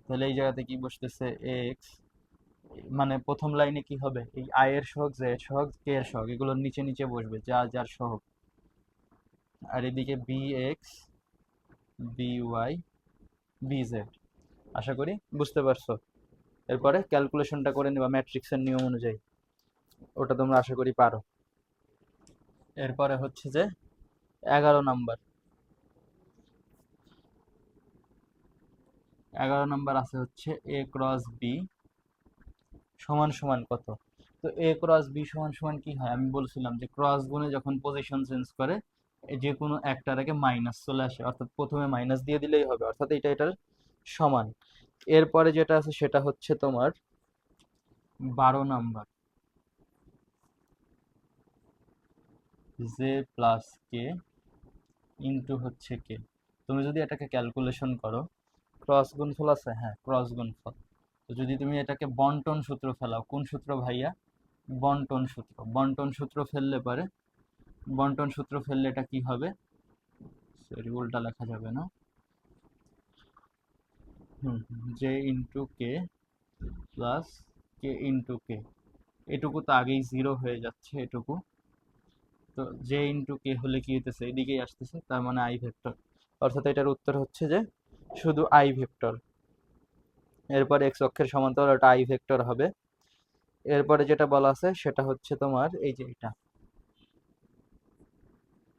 তাহলে এই জায়গাতে কি বসতেছে এক্স, মানে প্রথম লাইনে কি হবে, এই আই এর সহগ জে এর সহগ কে এর সহগ এগুলোর নিচে নিচে বসবে যা যার সহগ, আর এদিকে B X B Y B Z. আশা করি বুঝতে পারছো। এরপরে ক্যালকুলেশনটা করে নিবা ম্যাট্রিক্সের নিয়ম অনুযায়ী, ওটা তোমরা আশা করি পারো। এরপরে হচ্ছে যে 11 নম্বর, 11 নম্বর আছে হচ্ছে এ ক্রস বি সমান সমান কত। তো এ ক্রস বি সমান সমান কি হয়, আমি বলছিলাম যে ক্রস গুণে যখন পজিশন চেঞ্জ করে যে কোনো একটার আগে মাইনাস চলে আসে, অর্থাৎ প্রথমে মাইনাস দিয়ে দিলেই হবে, অর্থাৎ এটা এটার সমান। এরপরে যেটা আছে সেটা হচ্ছে তোমার 12 নম্বর, জে প্লাস কে ইন্টু হচ্ছে কে। তুমি যদি এটাকে ক্যালকুলেশন করো, ক্রস গুণফল আছে, হ্যাঁ ক্রস গুণফল, তো যদি তুমি এটাকে বন্টন সূত্র ফেলাও, কোন সূত্র ভাইয়া, বন্টন সূত্র, বন্টন সূত্র ফেললে পারে, বন্টন সূত্র ফেললে এটা কি হবে, সরি উল্টা লেখা যাবে না, জে ইন্টু কে প্লাস কে ইন্টু কে, এটুকু তো আগেই 0 হয়ে যাচ্ছে এটুকু, তো জে ইন্টু কে হলে কি হইতেছে এদিকেই আসতেছে, তার মানে আই ভেক্টর, অর্থাৎ এটার উত্তর হচ্ছে যে শুধু আই ভেক্টর। এরপরে এক্স অক্ষের সমান্তরাল ওটা আই ভেক্টর হবে। এরপরে যেটা বলা আছে সেটা হচ্ছে তোমার এই যে এটা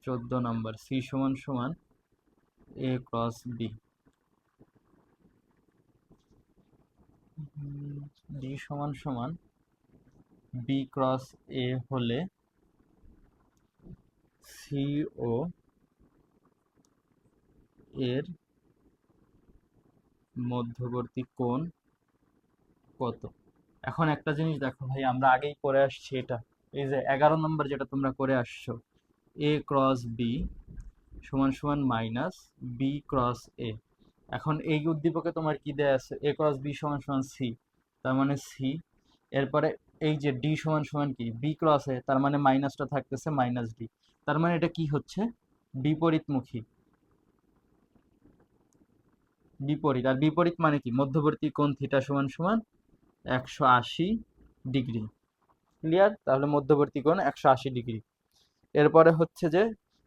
14 নম্বর, সি সমান সমান এ ক্রস বি, ডি সমান সমান বি ক্রস এ হলে সি ও এর মধ্যবর্তী কোণ কত। এখন একটা জিনিস দেখো ভাই, আমরা আগেই করে আসছি এটা, এই যে 11 নম্বর যেটা তোমরা করে আসছো, এ ক্রস বি সমান সমান মাইনাস বি ক্রস এ। এখন এই উদ্দীপকে তোমার কি দেয়া আছে, এ ক্রস বি সমান সমান সি, তার মানে সি। এরপরে এই যে ডি সমান সমান কি বি ক্রস এ, তার মানে মাইনাসটা থাকতেছে মাইনাস ডি, তার মানে এটা কি হচ্ছে বিপরীতমুখী, বিপরীত। আর বিপরীত মানে কি, মধ্যবর্তী কোণ থিটা সমান সমান 180 ডিগ্রি। ক্লিয়ার, তাহলে মধ্যবর্তী কোণ 180 ডিগ্রি। এরপরে হচ্ছে যে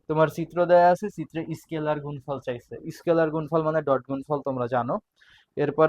তোমার চিত্র দেয়া আছে, চিত্রে স্কেলার গুণফল চাইছে, স্কেলার গুণফল মানে ডট গুণফল তোমরা জানো। এরপর